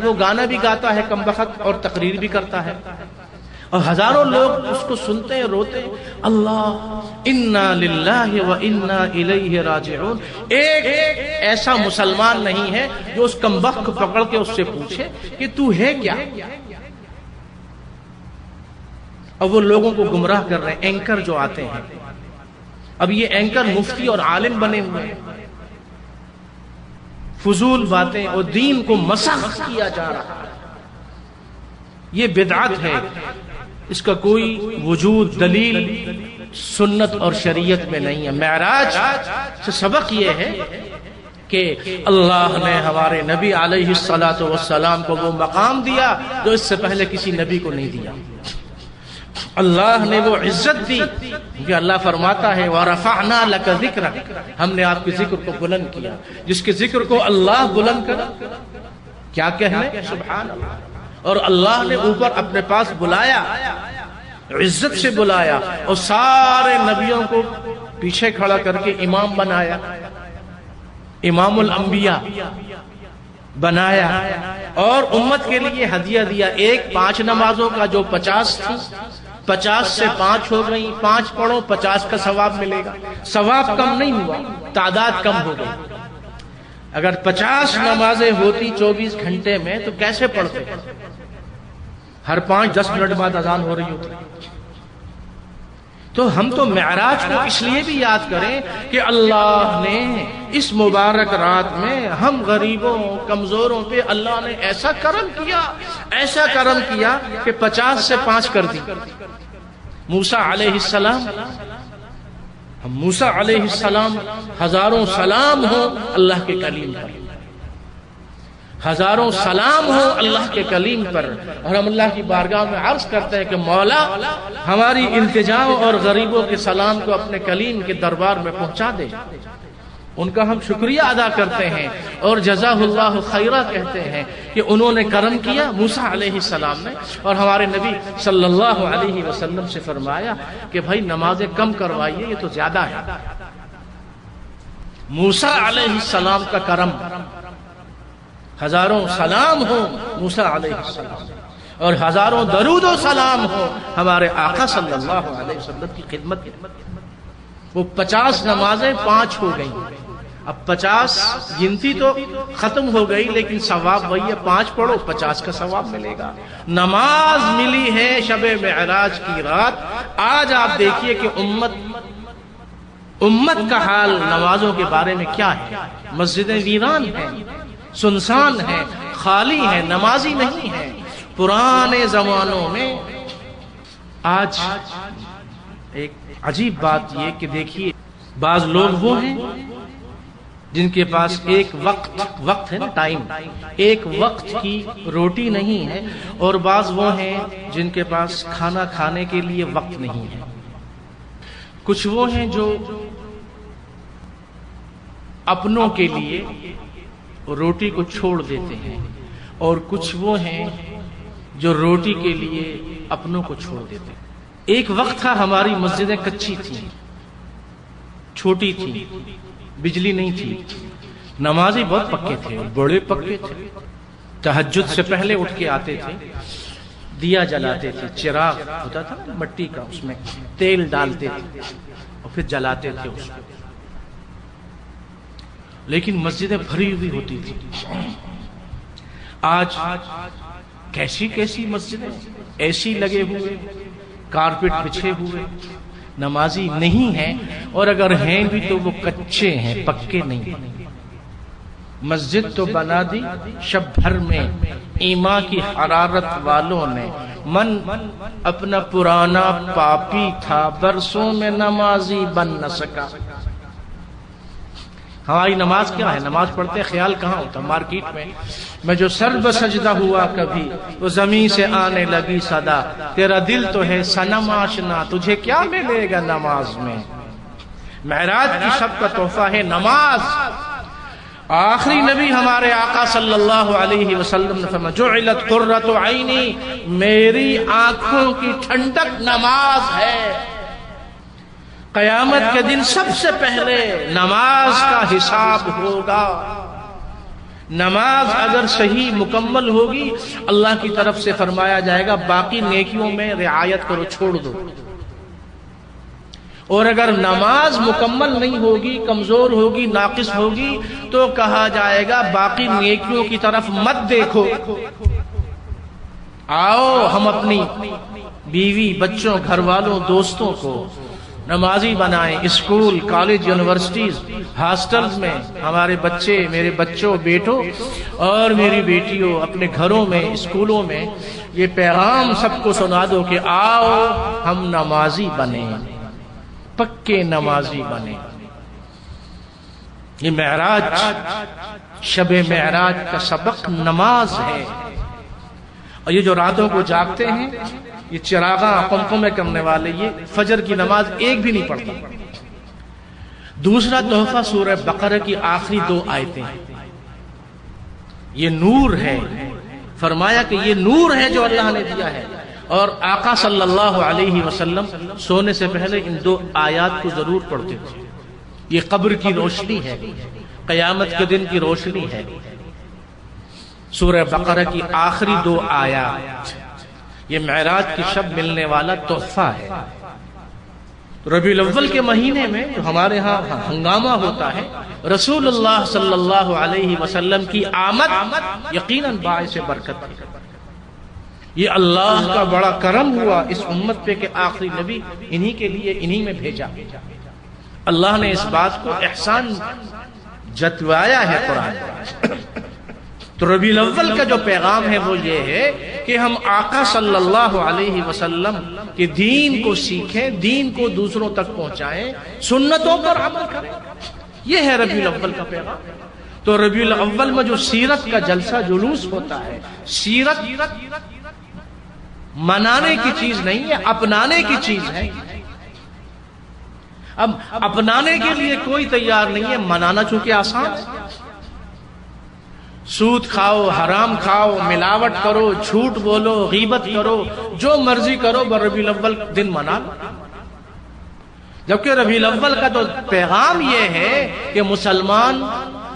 وہ گانا بھی گاتا ہے کمبخت اور تقریر بھی کرتا ہے، اور ہزاروں لوگ اس کو سنتے ہیں، روتے ہیں. اللہ انا للہ و انا الیہ راجعون. ایک ایسا مسلمان نہیں ہے جو اس کمبخت کو پکڑ کے اس سے پوچھے کہ تو ہے کیا. اور وہ لوگوں کو گمراہ کر رہے ہیں. اینکر جو آتے ہیں، اب یہ اینکر مفتی اور عالم بنے ہوئے ہیں، فضول باتیں اور دین کو مسخ کیا جا رہا ہے. یہ بدعت ہے، اس کا کوئی وجود دلیل سنت اور شریعت میں نہیں ہے. معراج سے سبق یہ ہے کہ اللہ نے ہمارے نبی علیہ الصلوۃ والسلام کو وہ مقام دیا جو اس سے پہلے کسی نبی کو نہیں دیا. اللہ نے وہ عزت دی کہ اللہ فرماتا ہے وَرَفَعْنَا لَكَ ذِكْرَكَ، ہم نے آپ کے ذکر کو بلند کیا. جس کے ذکر کو اللہ بلند کرا کیا کہنے، سبحان اللہ. اور اللہ نے اوپر اپنے پاس بلایا، عزت سے بلایا، اور سارے نبیوں کو پیچھے کھڑا کر کے امام بنایا، امام الانبیاء بنایا، اور امت کے لیے ہدیہ دیا. ایک 5 نمازوں کا جو 50 تھی، 50 سے 5 ہو گئی. 5 پڑھو 50 کا ثواب ملے گا. ثواب کم نہیں ہوا، تعداد کم ہو گئی. اگر 50 نمازیں ہوتی 24 گھنٹے میں تو کیسے پڑھتے؟ ہر 5-10 منٹ بعد اذان ہو رہی ہوتی. تو ہم تو معراج کو اس لیے بھی یاد کریں کہ اللہ نے اس مبارک رات میں ہم غریبوں کمزوروں پہ اللہ نے ایسا کرم کیا، ایسا کرم کیا کہ 50 سے 5 کر دی. موسیٰ علیہ السلام، ہم موسیٰ علیہ السلام، ہزاروں سلام ہو اللہ کے کلیم پر، ہزاروں سلام ہو اللہ کے کلیم پر. اور ہم اللہ کی بارگاہ میں عرض کرتے ہیں کہ مولا ہماری التجا اور غریبوں کے سلام کو اپنے کلیم کے دربار میں پہنچا دے. ان کا ہم شکریہ ادا کرتے ہیں اور جزاہ اللہ خیرہ کہتے ہیں کہ انہوں نے کرم کیا موسیٰ علیہ السلام نے. اور ہمارے نبی صلی اللہ علیہ وسلم سے فرمایا کہ بھائی نمازیں کم کروائیے، یہ تو زیادہ ہے. موسیٰ علیہ السلام کا کرم، ہزاروں سلام ہو موسیٰ علیہ السلام، اور ہزاروں درود و سلام ہو ہمارے آقا صلی اللہ علیہ وسلم کی خدمت. وہ 50 نمازیں 5 ہو گئیں. اب 50 گنتی تو ختم ہو گئی، لیکن ثواب وہی ہے. 5 پڑھو 50 کا ثواب ملے گا. نماز ملی ہے شب معراج کی رات. آج آپ دیکھیے کہ امت کا حال نمازوں کے بارے میں کیا ہے. مسجدیں ویران ہیں، سنسان ہے، خالی ہے، نمازی نہیں ہے. پرانے زمانوں میں آج ایک عجیب بات یہ کہ دیکھیے بعض لوگ وہ ہیں جن کے پاس ایک وقت ہے نا، ٹائم، ایک وقت کی روٹی نہیں ہے، اور بعض وہ ہیں جن کے پاس کھانا کھانے کے لیے وقت نہیں ہے. کچھ وہ ہیں جو اپنوں کے لیے روٹی کو چھوڑ دیتے ہیں، اور کچھ وہ ہیں جو روٹی کے لیے اپنوں کو چھوڑ دیتے ہیں. ایک وقت تھا ہماری مسجدیں کچی تھیں، چھوٹی تھی، بجلی نہیں تھی، نمازی بہت پکے تھے، بڑے پکے تھے. تہجد سے پہلے اٹھ کے آتے تھے، دیا جلاتے تھے، چراغ ہوتا تھا مٹی کا، اس میں تیل ڈالتے تھے اور پھر جلاتے تھے اس کو. لیکن مسجدیں بھری ہوئی ہوتی تھی. آج کیسی کیسی مسجدیں، ایسی لگے ہوئے، کارپٹ بچھے ہوئے، نمازی نہیں ہیں، اور اگر ہیں بھی تو وہ کچے ہیں، پکے نہیں. مسجد تو بنا دی شب بھر میں ایمان کی حرارت والوں نے. من اپنا پرانا پاپی تھا، برسوں میں نمازی بن نہ سکا. ہماری نماز کیا ہے؟ نماز پڑھتے خیال کہاں ہوتا؟ مارکیٹ میں جو سر بسجدہ ہوا کبھی، وہ زمین سے آنے لگی صدا، تیرا دل تو ہے صنم آشنا، تجھے کیا ملے گا نماز میں. معراج کی شب کا تحفہ ہے نماز. آخری نبی ہمارے آقا صلی اللہ علیہ وسلم نے فرمایا جعلت قرۃ عینی، میری آنکھوں کی ٹھنڈک نماز ہے. قیامت کے دن سب سے پہلے نماز کا حساب ہوگا. نماز اگر صحیح مکمل ہوگی اللہ کی طرف سے فرمایا جائے گا باقی نیکیوں میں رعایت کرو، چھوڑ دو. اور اگر نماز مکمل نہیں ہوگی، کمزور ہوگی، ناقص ہوگی، تو کہا جائے گا باقی نیکیوں کی طرف مت دیکھو، آؤ ہم اپنی بیوی بچوں گھر والوں دوستوں کو نمازی بنائیں. اسکول کالج یونیورسٹیز ہاسٹلز میں ہمارے بچے، میرے بچوں بیٹوں اور میری بیٹیوں اپنے گھروں میں اسکولوں میں یہ پیغام سب کو سنا دو کہ آؤ ہم نمازی بنیں، پکے نمازی بنیں. یہ معراج، شب معراج کا سبق نماز ہے. اور یہ جو راتوں کو جاگتے ہیں، یہ چراغاں قمقمے کرنے والے، یہ فجر کی نماز ایک بھی نہیں پڑھتا. دوسرا تحفہ سورہ بقرہ کی آخری 2 آیتیں، یہ نور ہے. فرمایا کہ یہ نور ہے جو اللہ نے دیا ہے. اور آقا صلی اللہ علیہ وسلم سونے سے پہلے ان 2 آیات کو ضرور پڑھتے تھے. یہ قبر کی روشنی ہے، قیامت کے دن کی روشنی ہے. سورہ بقرہ کی آخری 2 آیات یہ معراج کی شب ملنے والا تحفہ ہے. ربیع الاول کے مہینے میں جو ہمارے ہاں ہنگامہ ہوتا ہے، رسول اللہ صلی اللہ علیہ وسلم کی آمد یقیناً باعث برکت ہے. یہ اللہ کا بڑا کرم ہوا اس امت پہ کہ آخری نبی انہی کے لیے انہی میں بھیجا. اللہ نے اس بات کو احسان جتوایا ہے قرآن. تو ربیع الاول کا جو پیغام ہے وہ یہ ہے کہ ہم آقا صلی اللہ علیہ وسلم کے دین کو سیکھیں، دین کو دوسروں تک پہنچائیں، سنتوں پر عمل کریں. یہ ہے ربیع الاول کا پیغام. تو ربیع الاول میں جو سیرت کا جلسہ جلوس ہوتا ہے، سیرت منانے کی چیز نہیں ہے، اپنانے کی چیز ہے. اب اپنانے کے لیے کوئی تیار نہیں ہے، منانا چونکہ آسان ہے. سود کھاؤ، حرام کھاؤ، ملاوٹ کرو، جھوٹ بولو، غیبت کرو، جو مرضی کرو، ربیع الاول دن منا لو. جبکہ ربیع الاول کا تو پیغام یہ ہے کہ مسلمان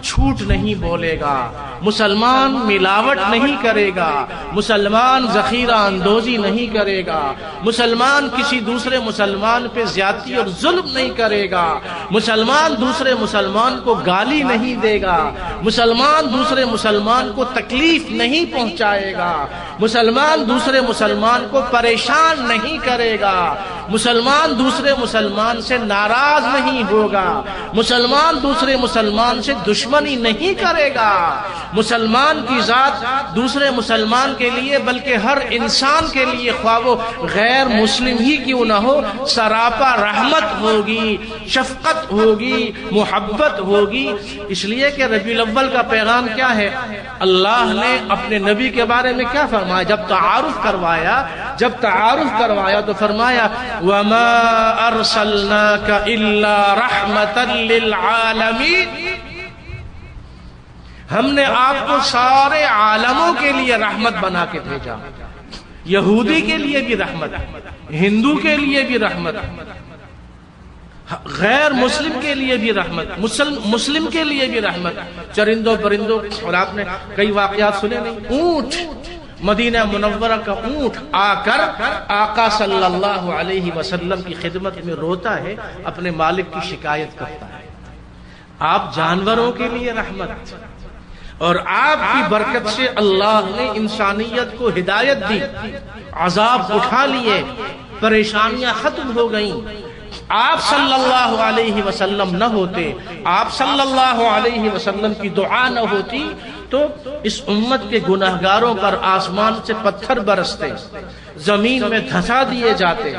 جھوٹ نہیں بولے گا، مسلمان ملاوٹ نہیں کرے گا، مسلمان ذخیرہ اندوزی نہیں کرے گا، مسلمان کسی دوسرے مسلمان پہ زیادتی اور ظلم نہیں کرے گا، مسلمان دوسرے مسلمان کو گالی نہیں دے گا، مسلمان دوسرے مسلمان کو تکلیف نہیں پہنچائے گا، مسلمان دوسرے مسلمان کو پریشان نہیں کرے گا، مسلمان دوسرے مسلمان سے ناراض نہیں ہوگا، مسلمان دوسرے مسلمان سے دشمنی نہیں کرے گا. مسلمان کی ذات دوسرے مسلمان کے لیے بلکہ ہر انسان کے لیے خواہ وہ غیر مسلم ہی کیوں نہ ہو سراپا رحمت ہوگی، شفقت ہوگی، محبت ہوگی. اس لیے کہ ربیع الاول کا پیغام کیا ہے؟ اللہ نے اپنے نبی کے بارے میں کیا فرمایا؟ جب تعارف کروایا تو فرمایا وَمَا أَرْسَلْنَاكَ إِلَّا رَحْمَةً لِلْعَالَمِينَ. ہم نے آپ کو سارے عالموں کے لیے رحمت بنا کے بھیجا. یہودی کے لیے بھی رحمت، ہندو کے لیے بھی رحمت، غیر مسلم کے لیے بھی رحمت، مسلم کے لیے بھی رحمت، چرندوں پرندوں. اور آپ نے کئی واقعات سنے نہیں؟ اونٹ، مدینہ منورہ کا اونٹ آ کر آقا صلی اللہ علیہ وسلم کی خدمت میں روتا ہے، اپنے مالک کی شکایت کرتا ہے. آپ جانوروں کے لیے رحمت، اور آپ کی برکت سے اللہ نے انسانیت کو ہدایت دی، عذاب اٹھا لیے، پریشانیاں ختم ہو گئیں. آپ صلی اللہ علیہ وسلم نہ ہوتے، آپ صلی اللہ علیہ وسلم کی دعا نہ ہوتی تو اس امت کے گناہگاروں پر آسمان سے پتھر برستے، زمین میں دھسا دیے جاتے،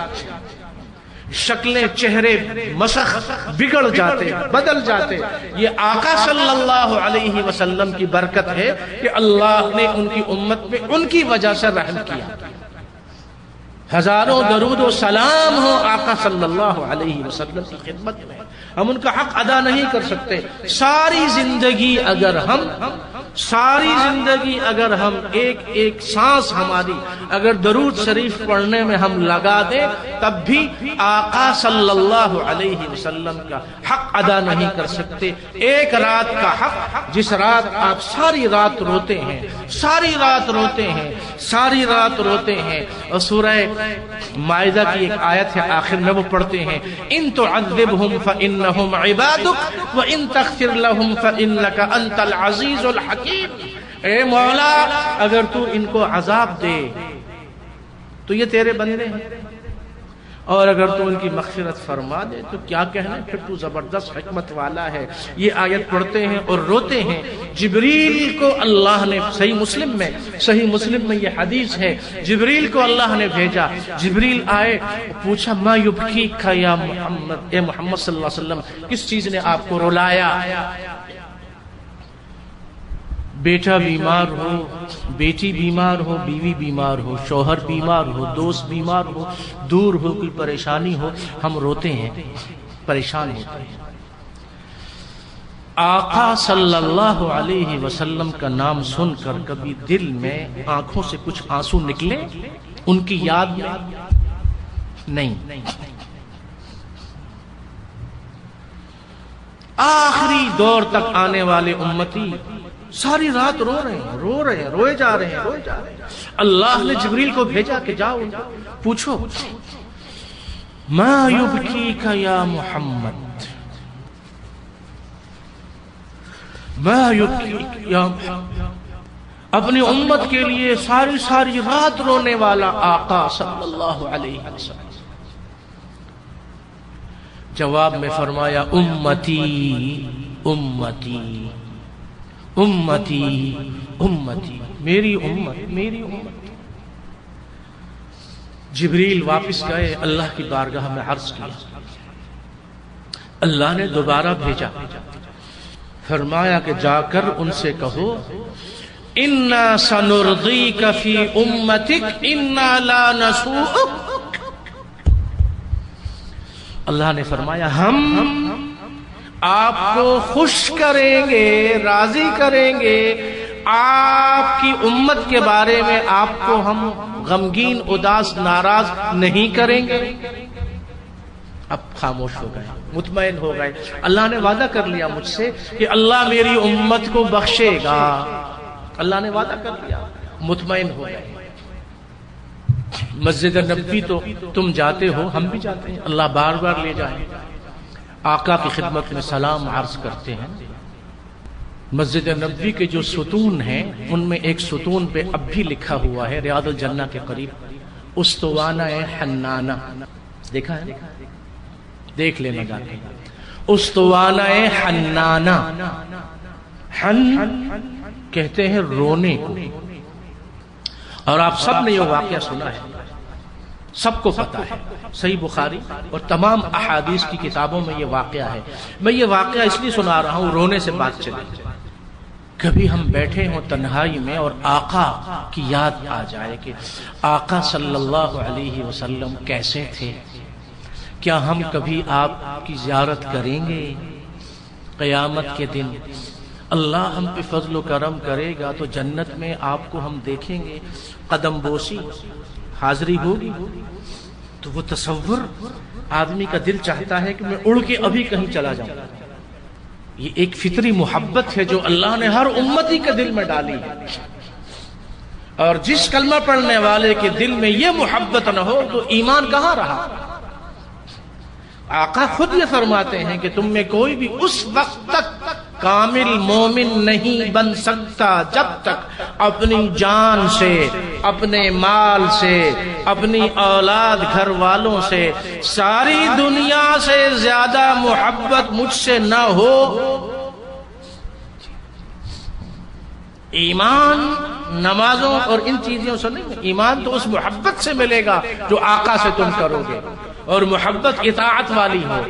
شکلیں چہرے مسخ بگڑ جاتے، بدل جاتے. یہ آقا صلی اللہ علیہ وسلم کی برکت ہے کہ اللہ نے ان کی امت میں ان کی وجہ سے رحم کیا. ہزاروں درود و سلام ہو آقا صلی اللہ علیہ وسلم کی خدمت میں. ہم ان کا حق ادا نہیں کر سکتے. ساری زندگی اگر ہم ایک ایک سانس ہماری اگر درود شریف پڑھنے میں ہم لگا دیں تب بھی آقا صلی اللہ علیہ وسلم کا حق ادا نہیں کر سکتے. ایک رات کا حق، جس رات آپ ساری رات روتے ہیں، اور سورہ مائدہ کی ایک آیت ہے آخر میں وہ پڑھتے ہیں ان تعذبهم فانهم عبادك وان تغفر لهم فانك انت العزيز الحكيم. اے مولا اگر تو ان کو عذاب دے تو یہ تیرے بندے ہیں، اور اگر تو ان کی مغفرت فرما دے تو کیا کہنا، پھر تو زبردست حکمت والا ہے۔ یہ آیت پڑھتے ہیں اور روتے ہیں۔ جبریل کو اللہ نے، صحیح مسلم میں یہ حدیث ہے، جبریل کو اللہ نے بھیجا، جبریل آئے، پوچھا ما یبکیک یا محمد، اے محمد صلی اللہ علیہ وسلم کس چیز نے آپ کو رلایا؟ بیٹا بیمار ہو، بیٹی بیمار ہو، بیوی بیمار ہو، شوہر بیمار ہو، دوست بیمار ہو، دور ہو، کوئی پریشانی ہو، ہم روتے ہیں، پریشان ہوتے ہیں۔ آقا صلی اللہ علیہ وسلم کا نام سن کر کبھی دل میں آنکھوں سے کچھ آنسو نکلے ان کی یاد میں؟ نہیں۔ آخری دور تک آنے والے امتی ساری رات روئے جا رہے ہیں۔ اللہ نے جبریل کو بھیجا کہ جاؤ ان کو پوچھو ما یبکیک یا محمد، ما یبکیک یا محمد، اپنی امت کے لیے ساری رات رونے والا آقا صلی اللہ علیہ وسلم۔ جواب میں فرمایا امتی امتی امتی امتی، میری امت۔ جبریل واپس گئے، اللہ کی بارگاہ میں عرض کیا، اللہ نے دوبارہ بھیجا، فرمایا کہ جا کر ان سے کہو انا سنرضیک فی امتک انا لا نسوءک۔ اللہ نے فرمایا ہم آپ کو خوش کریں گے، راضی کریں گے، آپ کی امت کے بارے میں آپ کو ہم غمگین، اداس، ناراض نہیں کریں گے۔ اب خاموش ہو گئے، مطمئن ہو گئے۔ اللہ نے وعدہ کر لیا مجھ سے کہ اللہ میری امت کو بخشے گا، اللہ نے وعدہ کر لیا، مطمئن ہو گئے۔ مسجد نبوی تو تم جاتے ہو، ہم بھی جاتے ہیں، اللہ بار بار لے جائیں۔ آقا کی خدمت میں سلام عرض کرتے ہیں۔ مسجد نبوی کے جو ستون ہیں ان میں ایک ستون پہ اب بھی لکھا ہوا ہے ریاض الجنہ کے قریب استوانہ حنانہ، دیکھا ہے؟ دیکھ لینا جا کے استوانہ حنانہ۔ حن کہتے ہیں رونے کو، اور آپ سب نے یہ واقعہ سنا ہے، سب کو پتا ہے، صحیح بخاری اور تمام احادیث کی کتابوں میں یہ واقعہ ہے۔ میں یہ واقعہ اس لیے سنا رہا ہوں رونے سے بات چلے، کبھی ہم بیٹھے ہوں تنہائی میں اور آقا کی یاد آ جائے کہ آقا صلی اللہ علیہ وسلم کیسے تھے، کیا ہم کبھی آپ کی زیارت کریں گے؟ قیامت کے دن اللہ ہم پہ فضل و کرم کرے گا تو جنت میں آپ کو ہم دیکھیں گے، قدم بوسی حاضری ہوگی، تو وہ تصور آدمی کا دل چاہتا ہے کہ میں اڑ کے ابھی کہیں چلا جاؤں۔ یہ ایک فطری محبت ہے جو اللہ نے ہر امتی کے دل میں ڈالی ہے، اور جس کلمہ پڑھنے والے کے دل میں یہ محبت نہ ہو تو ایمان کہاں رہا؟ آقا خود یہ فرماتے ہیں کہ تم میں کوئی بھی اس وقت تک کامل مومن نہیں بن سکتا جب تک اپنی جان سے، اپنے مال سے، اپنی اولاد، گھر والوں سے، ساری دنیا سے زیادہ محبت مجھ سے نہ ہو۔ ایمان نمازوں اور ان چیزوں سے نہیں، ایمان تو اس محبت سے ملے گا جو آقا سے تم کرو گے، اور محبت اطاعت والی ہو۔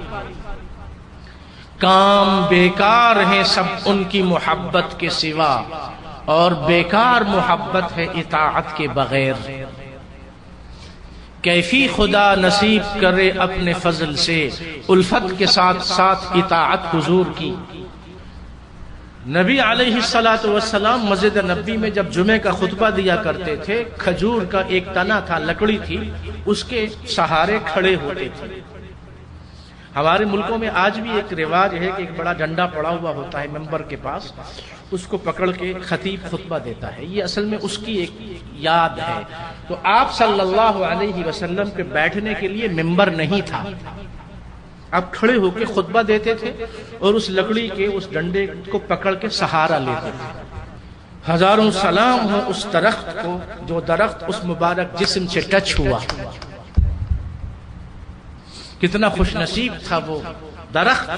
کام بیکار ہیں سب ان کی محبت کے سوا، اور بیکار محبت ہے اطاعت کے بغیر۔ کیفی خدا نصیب کرے اپنے فضل سے، الفت کے ساتھ ساتھ اطاعت حضور کی۔ نبی علیہ الصلوۃ والسلام مسجد نبوی میں جب جمعے کا خطبہ دیا کرتے تھے، کھجور کا ایک تنا تھا، لکڑی تھی، اس کے سہارے کھڑے ہوتے تھے۔ ہمارے ملکوں میں آج بھی ایک رواج ہے کہ ایک بڑا ڈنڈا پڑا ہوا ہوتا ہے ممبر کے پاس، اس کو پکڑ کے خطیب خطبہ دیتا ہے، یہ اصل میں اس کی ایک یاد ہے۔ تو آپ صلی اللہ علیہ وسلم کے بیٹھنے کے لیے ممبر نہیں تھا، آپ کھڑے ہو کے خطبہ دیتے تھے اور اس لکڑی کے اس ڈنڈے کو پکڑ کے سہارا لیتے تھے۔ ہزاروں سلام ہو اس درخت کو جو درخت اس مبارک جسم سے ٹچ ہوا. کتنا خوش نصیب تھا وہ درخت.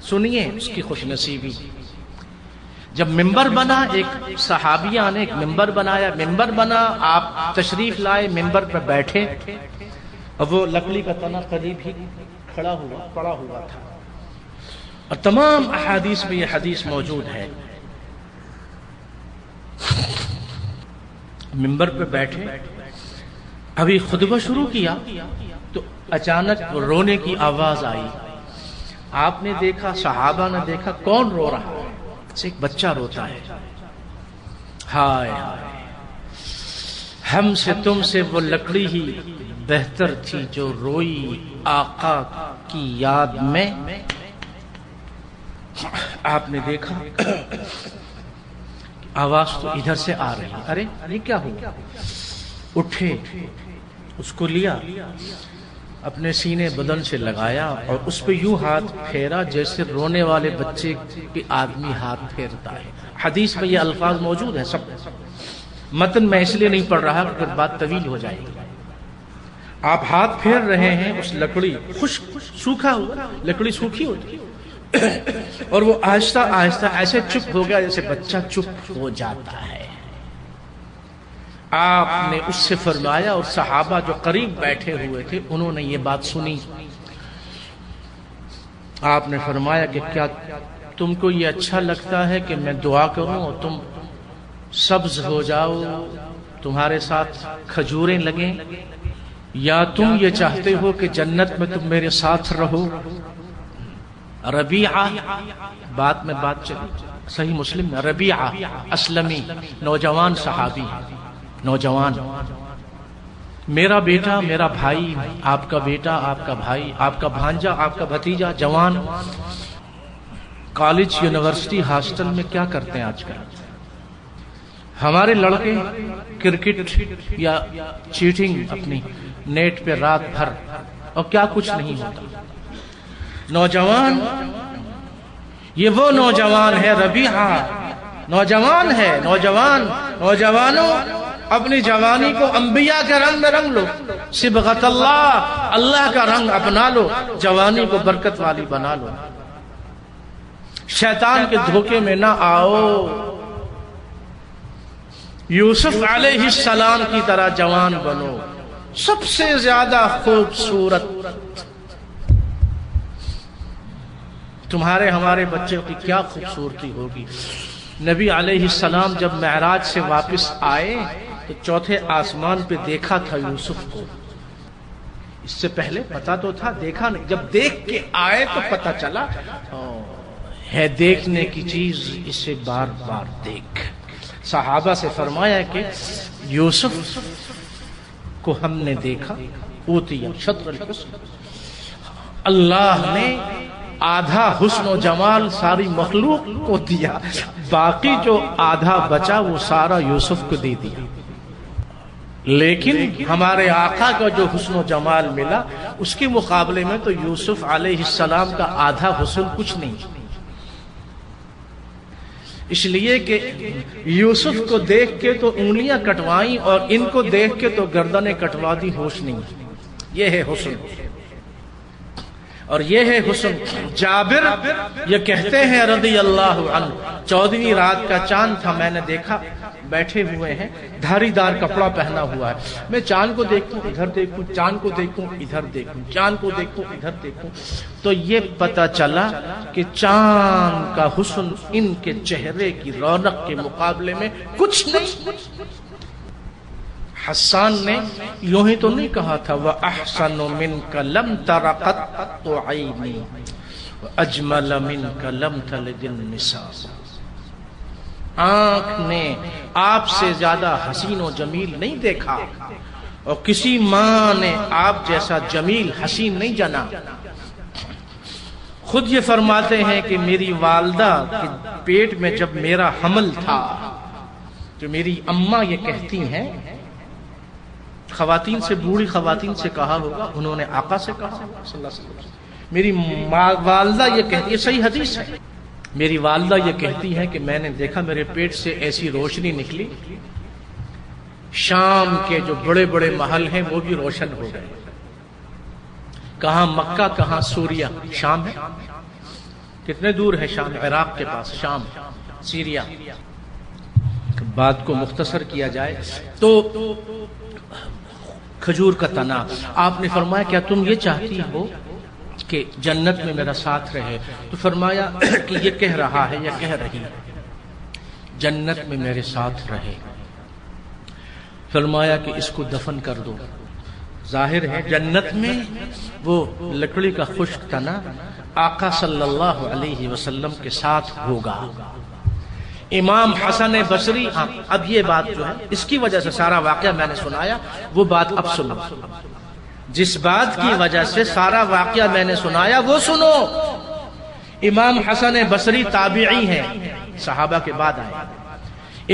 سنیے اس کی خوش نصیبی. جب ممبر بنا، ایک صحابیہ نے ایک ممبر بنایا، ممبر بنا، آپ تشریف لائے، ممبر پر بیٹھے، اور وہ لکڑی کا تنا قریب ہی پڑا ہوا تھا. اور تمام احادیث میں یہ حدیث موجود ہے. ممبر پہ بیٹھے، ابھی خطبہ شروع کیا تو اچانک رونے کی آواز آئی. آپ نے دیکھا، صحابہ نے دیکھا، کون رو رہا ہے؟ ایک بچہ روتا ہے. ہائے ہائے، ہم سے تم سے وہ لکڑی ہی بہتر تھی جو روئی آقا کی یاد میں. آپ نے دیکھا آواز تو ادھر سے آ رہی ہے. ارے یہ کیا ہوا؟ اٹھے، اس کو لیا، اپنے سینے بدن سے لگایا اور اس پہ یوں ہاتھ پھیرا جیسے رونے والے بچے کے آدمی ہاتھ پھیرتا ہے. حدیث میں یہ الفاظ موجود ہیں. سب متن میں اس لیے نہیں پڑھ رہا کہ بات طویل ہو جائے گی. آپ ہاتھ پھیر رہے ہیں، اس لکڑی خشک سوکھا ہوا، لکڑی سوکھی ہوتی اور وہ آہستہ آہستہ ایسے چپ ہو گیا جیسے بچہ چپ ہو جاتا ہے. آپ نے اس سے فرمایا، اور صحابہ جو قریب بیٹھے ہوئے تھے انہوں نے یہ بات سنی. آپ نے فرمایا کہ کیا تم کو یہ اچھا لگتا ہے کہ میں دعا کروں اور تم سبز ہو جاؤ، تمہارے ساتھ کھجوریں لگیں، یا تم یہ چاہتے ہو کہ جنت میں تم میرے ساتھ رہو؟ ربیعہ، بات میں بات چلی، صحیح مسلم میں، ربیعہ اسلمی نوجوان صحابی، نوجوان، میرا بیٹا، میرا بھائی، آپ کا بیٹا، آپ کا بھائی، آپ کا بھانجا، آپ کا بھتیجا، جوان، کالج، یونیورسٹی، ہاسٹل میں کیا کرتے ہیں آج کل؟ ہمارے لڑکے کرکٹ یا چیٹنگ اپنی نیٹ پہ رات بھر، اور کیا کچھ نہیں ہوتا. نوجوان، یہ وہ نوجوان ہے ربیعہ، نوجوان ہے. نوجوانوں اپنی جوانی کو انبیاء کے رنگ میں رنگ لو، صبغت اللہ، اللہ کا رنگ اپنا لو، جوانی کو برکت والی بنا لو. شیطان کے دھوکے میں نہ آؤ. یوسف علیہ السلام کی طرح جوان بنو. سب سے زیادہ خوبصورت تمہارے ہمارے بچوں کی کیا خوبصورتی ہوگی. نبی علیہ السلام جب معراج سے واپس آئے تو چوتھے آسمان پہ دیکھا تھا یوسف کو. اس سے پہلے پتا تو تھا، دیکھا نہیں. جب دیکھ کے آئے تو پتا چلا ہے دیکھنے کی چیز، اسے بار بار دیکھ. صحابہ سے فرمایا کہ یوسف کو ہم نے دیکھا، اوتیا شطر الحسن، اللہ نے آدھا حسن و جمال ساری مخلوق کو دیا، باقی جو آدھا بچا وہ سارا یوسف کو دے دیا. لیکن ہمارے آقا کا جو حسن و جمال ملا اس کے مقابلے میں تو یوسف علیہ السلام کا آدھا حسن کچھ نہیں. اس لیے کہ یوسف کو دیکھ کے تو انگلیاں کٹوائیں اور ان کو دیکھ کے تو گردنیں کٹوا دی، ہوش نہیں. یہ ہے حسن، اور یہ ہے حسن. جابر یہ کہتے ہیں رضی اللہ عنہ، 14ویں رات کا چاند تھا، میں نے دیکھا بیٹھے ہوئے ہیں، دھاری دار کپڑا پہنا ہوا ہے. میں چاند کو دیکھوں ادھر دیکھوں، چاند کو دیکھوں ادھر دیکھوں، چاند کو دیکھوں ادھر دیکھوں، تو یہ پتا چلا کہ چاند کا حسن ان کے چہرے کی رونق کے مقابلے میں کچھ نہیں. حسان نے یوں ہی تو نہیں کہا تھا وَأَحْسَنُ مِنْكَ لَمْ تَرَ قَطُّ عَيْنِي وَأَجْمَلَ مِنْكَ لَمْ تَلِدِ النِّسَاءُ. آنکھ نے آپ سے زیادہ حسین و جمیل نہیں دیکھا، اور کسی ماں نے آپ جیسا جمیل حسین نہیں جنا. خود یہ فرماتے ہیں کہ میری والدہ کے پیٹ میں جب میرا حمل تھا، جو میری اماں یہ کہتی ہیں، خواتین سے، بوڑھی خواتین سے کہا ہوگا، انہوں نے آقا سے کہا صلی اللہ علیہ وسلم. میری والدہ یہ کہتی ہے، صحیح حدیث ہے، میری والدہ یہ کہتی ہے کہ میں نے دیکھا میرے پیٹ سے ایسی روشنی نکلی، شام کے جو بڑے بڑے محل ہیں وہ بھی روشن ہو گئے. کہاں مکہ، کہاں سوریا. شام ہے کتنے دور ہے شام؟ عراق کے پاس شام، سیریا. بات کو مختصر کیا جائے تو کھجور کا تنا. آپ نے فرمایا کیا تم یہ چاہتی ہو کہ جنت میں میرا ساتھ رہے؟ تو فرمایا کہ یہ کہہ رہا ہے یا کہہ رہی ہے جنت میں میرے ساتھ رہے. فرمایا کہ اس کو دفن کر دو. ظاہر ہے جنت میں وہ لکڑی کا خشک تنا آقا صلی اللہ علیہ وسلم کے ساتھ ہوگا. امام حسن بصری، اب یہ بات جو ہے اس کی وجہ سے سارا واقعہ میں نے سنایا، وہ بات اب سنو. جس بات کی وجہ سے سارا واقعہ میں نے سنایا وہ سنو. امام حسن بصری تابعی ہیں، صحابہ کے بعد آئے.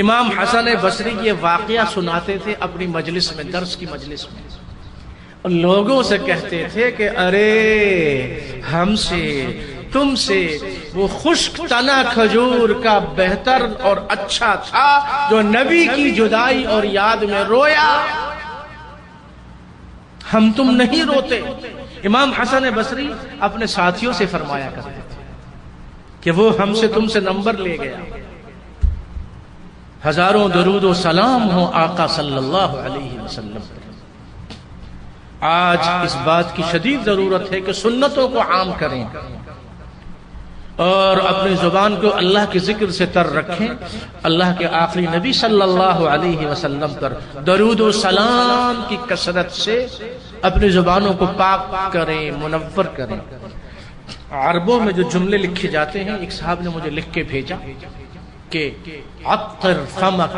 امام حسن بصری یہ واقعہ سناتے تھے اپنی مجلس میں، درس کی مجلس میں. لوگوں سے کہتے تھے کہ ارے ہم سے تم سے وہ خشک تنا کھجور کا بہتر اور اچھا تھا جو نبی کی جدائی اور یاد میں رویا، ہم تم نہیں روتے. امام حسن بصری اپنے ساتھیوں سے فرمایا کرتے تھے کہ وہ ہم سے تم سے نمبر لے گیا. ہزاروں درود و سلام ہو آقا صلی اللہ علیہ وسلم. آج اس بات کی شدید ضرورت ہے کہ سنتوں کو عام کریں اور اپنی زبان کو اللہ کے ذکر سے تر رکھیں. اللہ کے آخری نبی صلی اللہ علیہ وسلم پر درود و سلام کی کثرت سے اپنی زبانوں کو پاک کریں، منور کریں. عربوں میں جو جملے لکھے جاتے ہیں، ایک صاحب نے مجھے لکھ کے بھیجا کہ عطر فمک،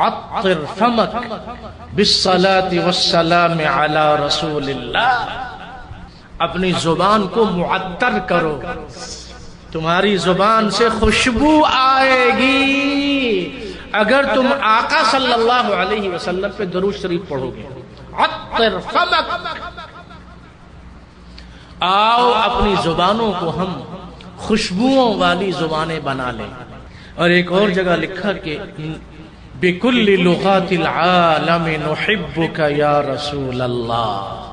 عطر فمک بالصلاة والسلام علی رسول اللہ. اپنی زبان کو معطر کرو، تمہاری زبان سے خوشبو آئے گی اگر تم آقا صلی اللہ علیہ وسلم پہ درود شریف پڑھو گے. عطر فمک. آؤ اپنی زبانوں کو ہم خوشبوؤں والی زبانیں بنا لیں. اور ایک اور جگہ لکھا کہ بِكُلِّ لُغَاتِ الْعَالَمِ نُحِبُّكَ يَا رَسُولَ اللَّهِ.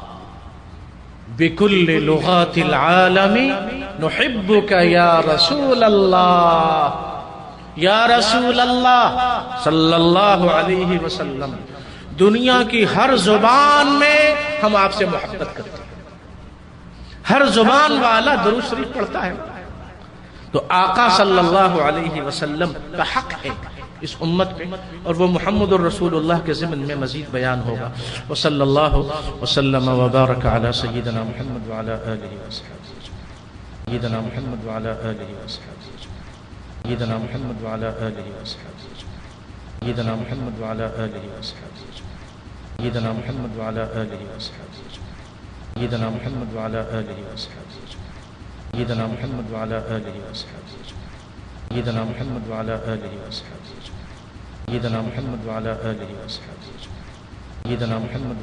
بِكُلِّ لُغَاتِ الْعَالَمِ نُحِبُّكَ يَا رَسُولَ اللَّهِ. یا رسول اللہ صلی اللہ علیہ وسلم، دنیا کی ہر زبان میں ہم آپ سے محبت کرتے ہیں. ہر زبان والا درود شریف پڑھتا ہے. تو آقا صلی اللہ علیہ وسلم کا حق ہے اس امت پہ، اور وہ محمد الرسول اللہ کے ضمن میں مزید بیان ہوگا. وصلی اللہ وسلم وبارک علی سیدنا محمد وعلی آلہ وصحبہ اجمعین. سیدنا محمد وعلی آلہ وصحبہ اجمعین. سیدنا محمد وعلی آلہ وصحبہ اجمعین. سیدنا محمد وعلی آلہ وصحبہ اجمعین. سیدنا محمد وعلی آلہ وصحبہ اجمعین. سیدنا محمد وعلی آلہ وصحبہ اجمعین. سیدنا محمد وعلی آلہ وصحبہ اجمعین. سیدنا محمد وعلی آلہ وصحبہ اجمعین. سیدنا محمد وعلی آلہ وصحبہ اجمعین. سیدنا محمد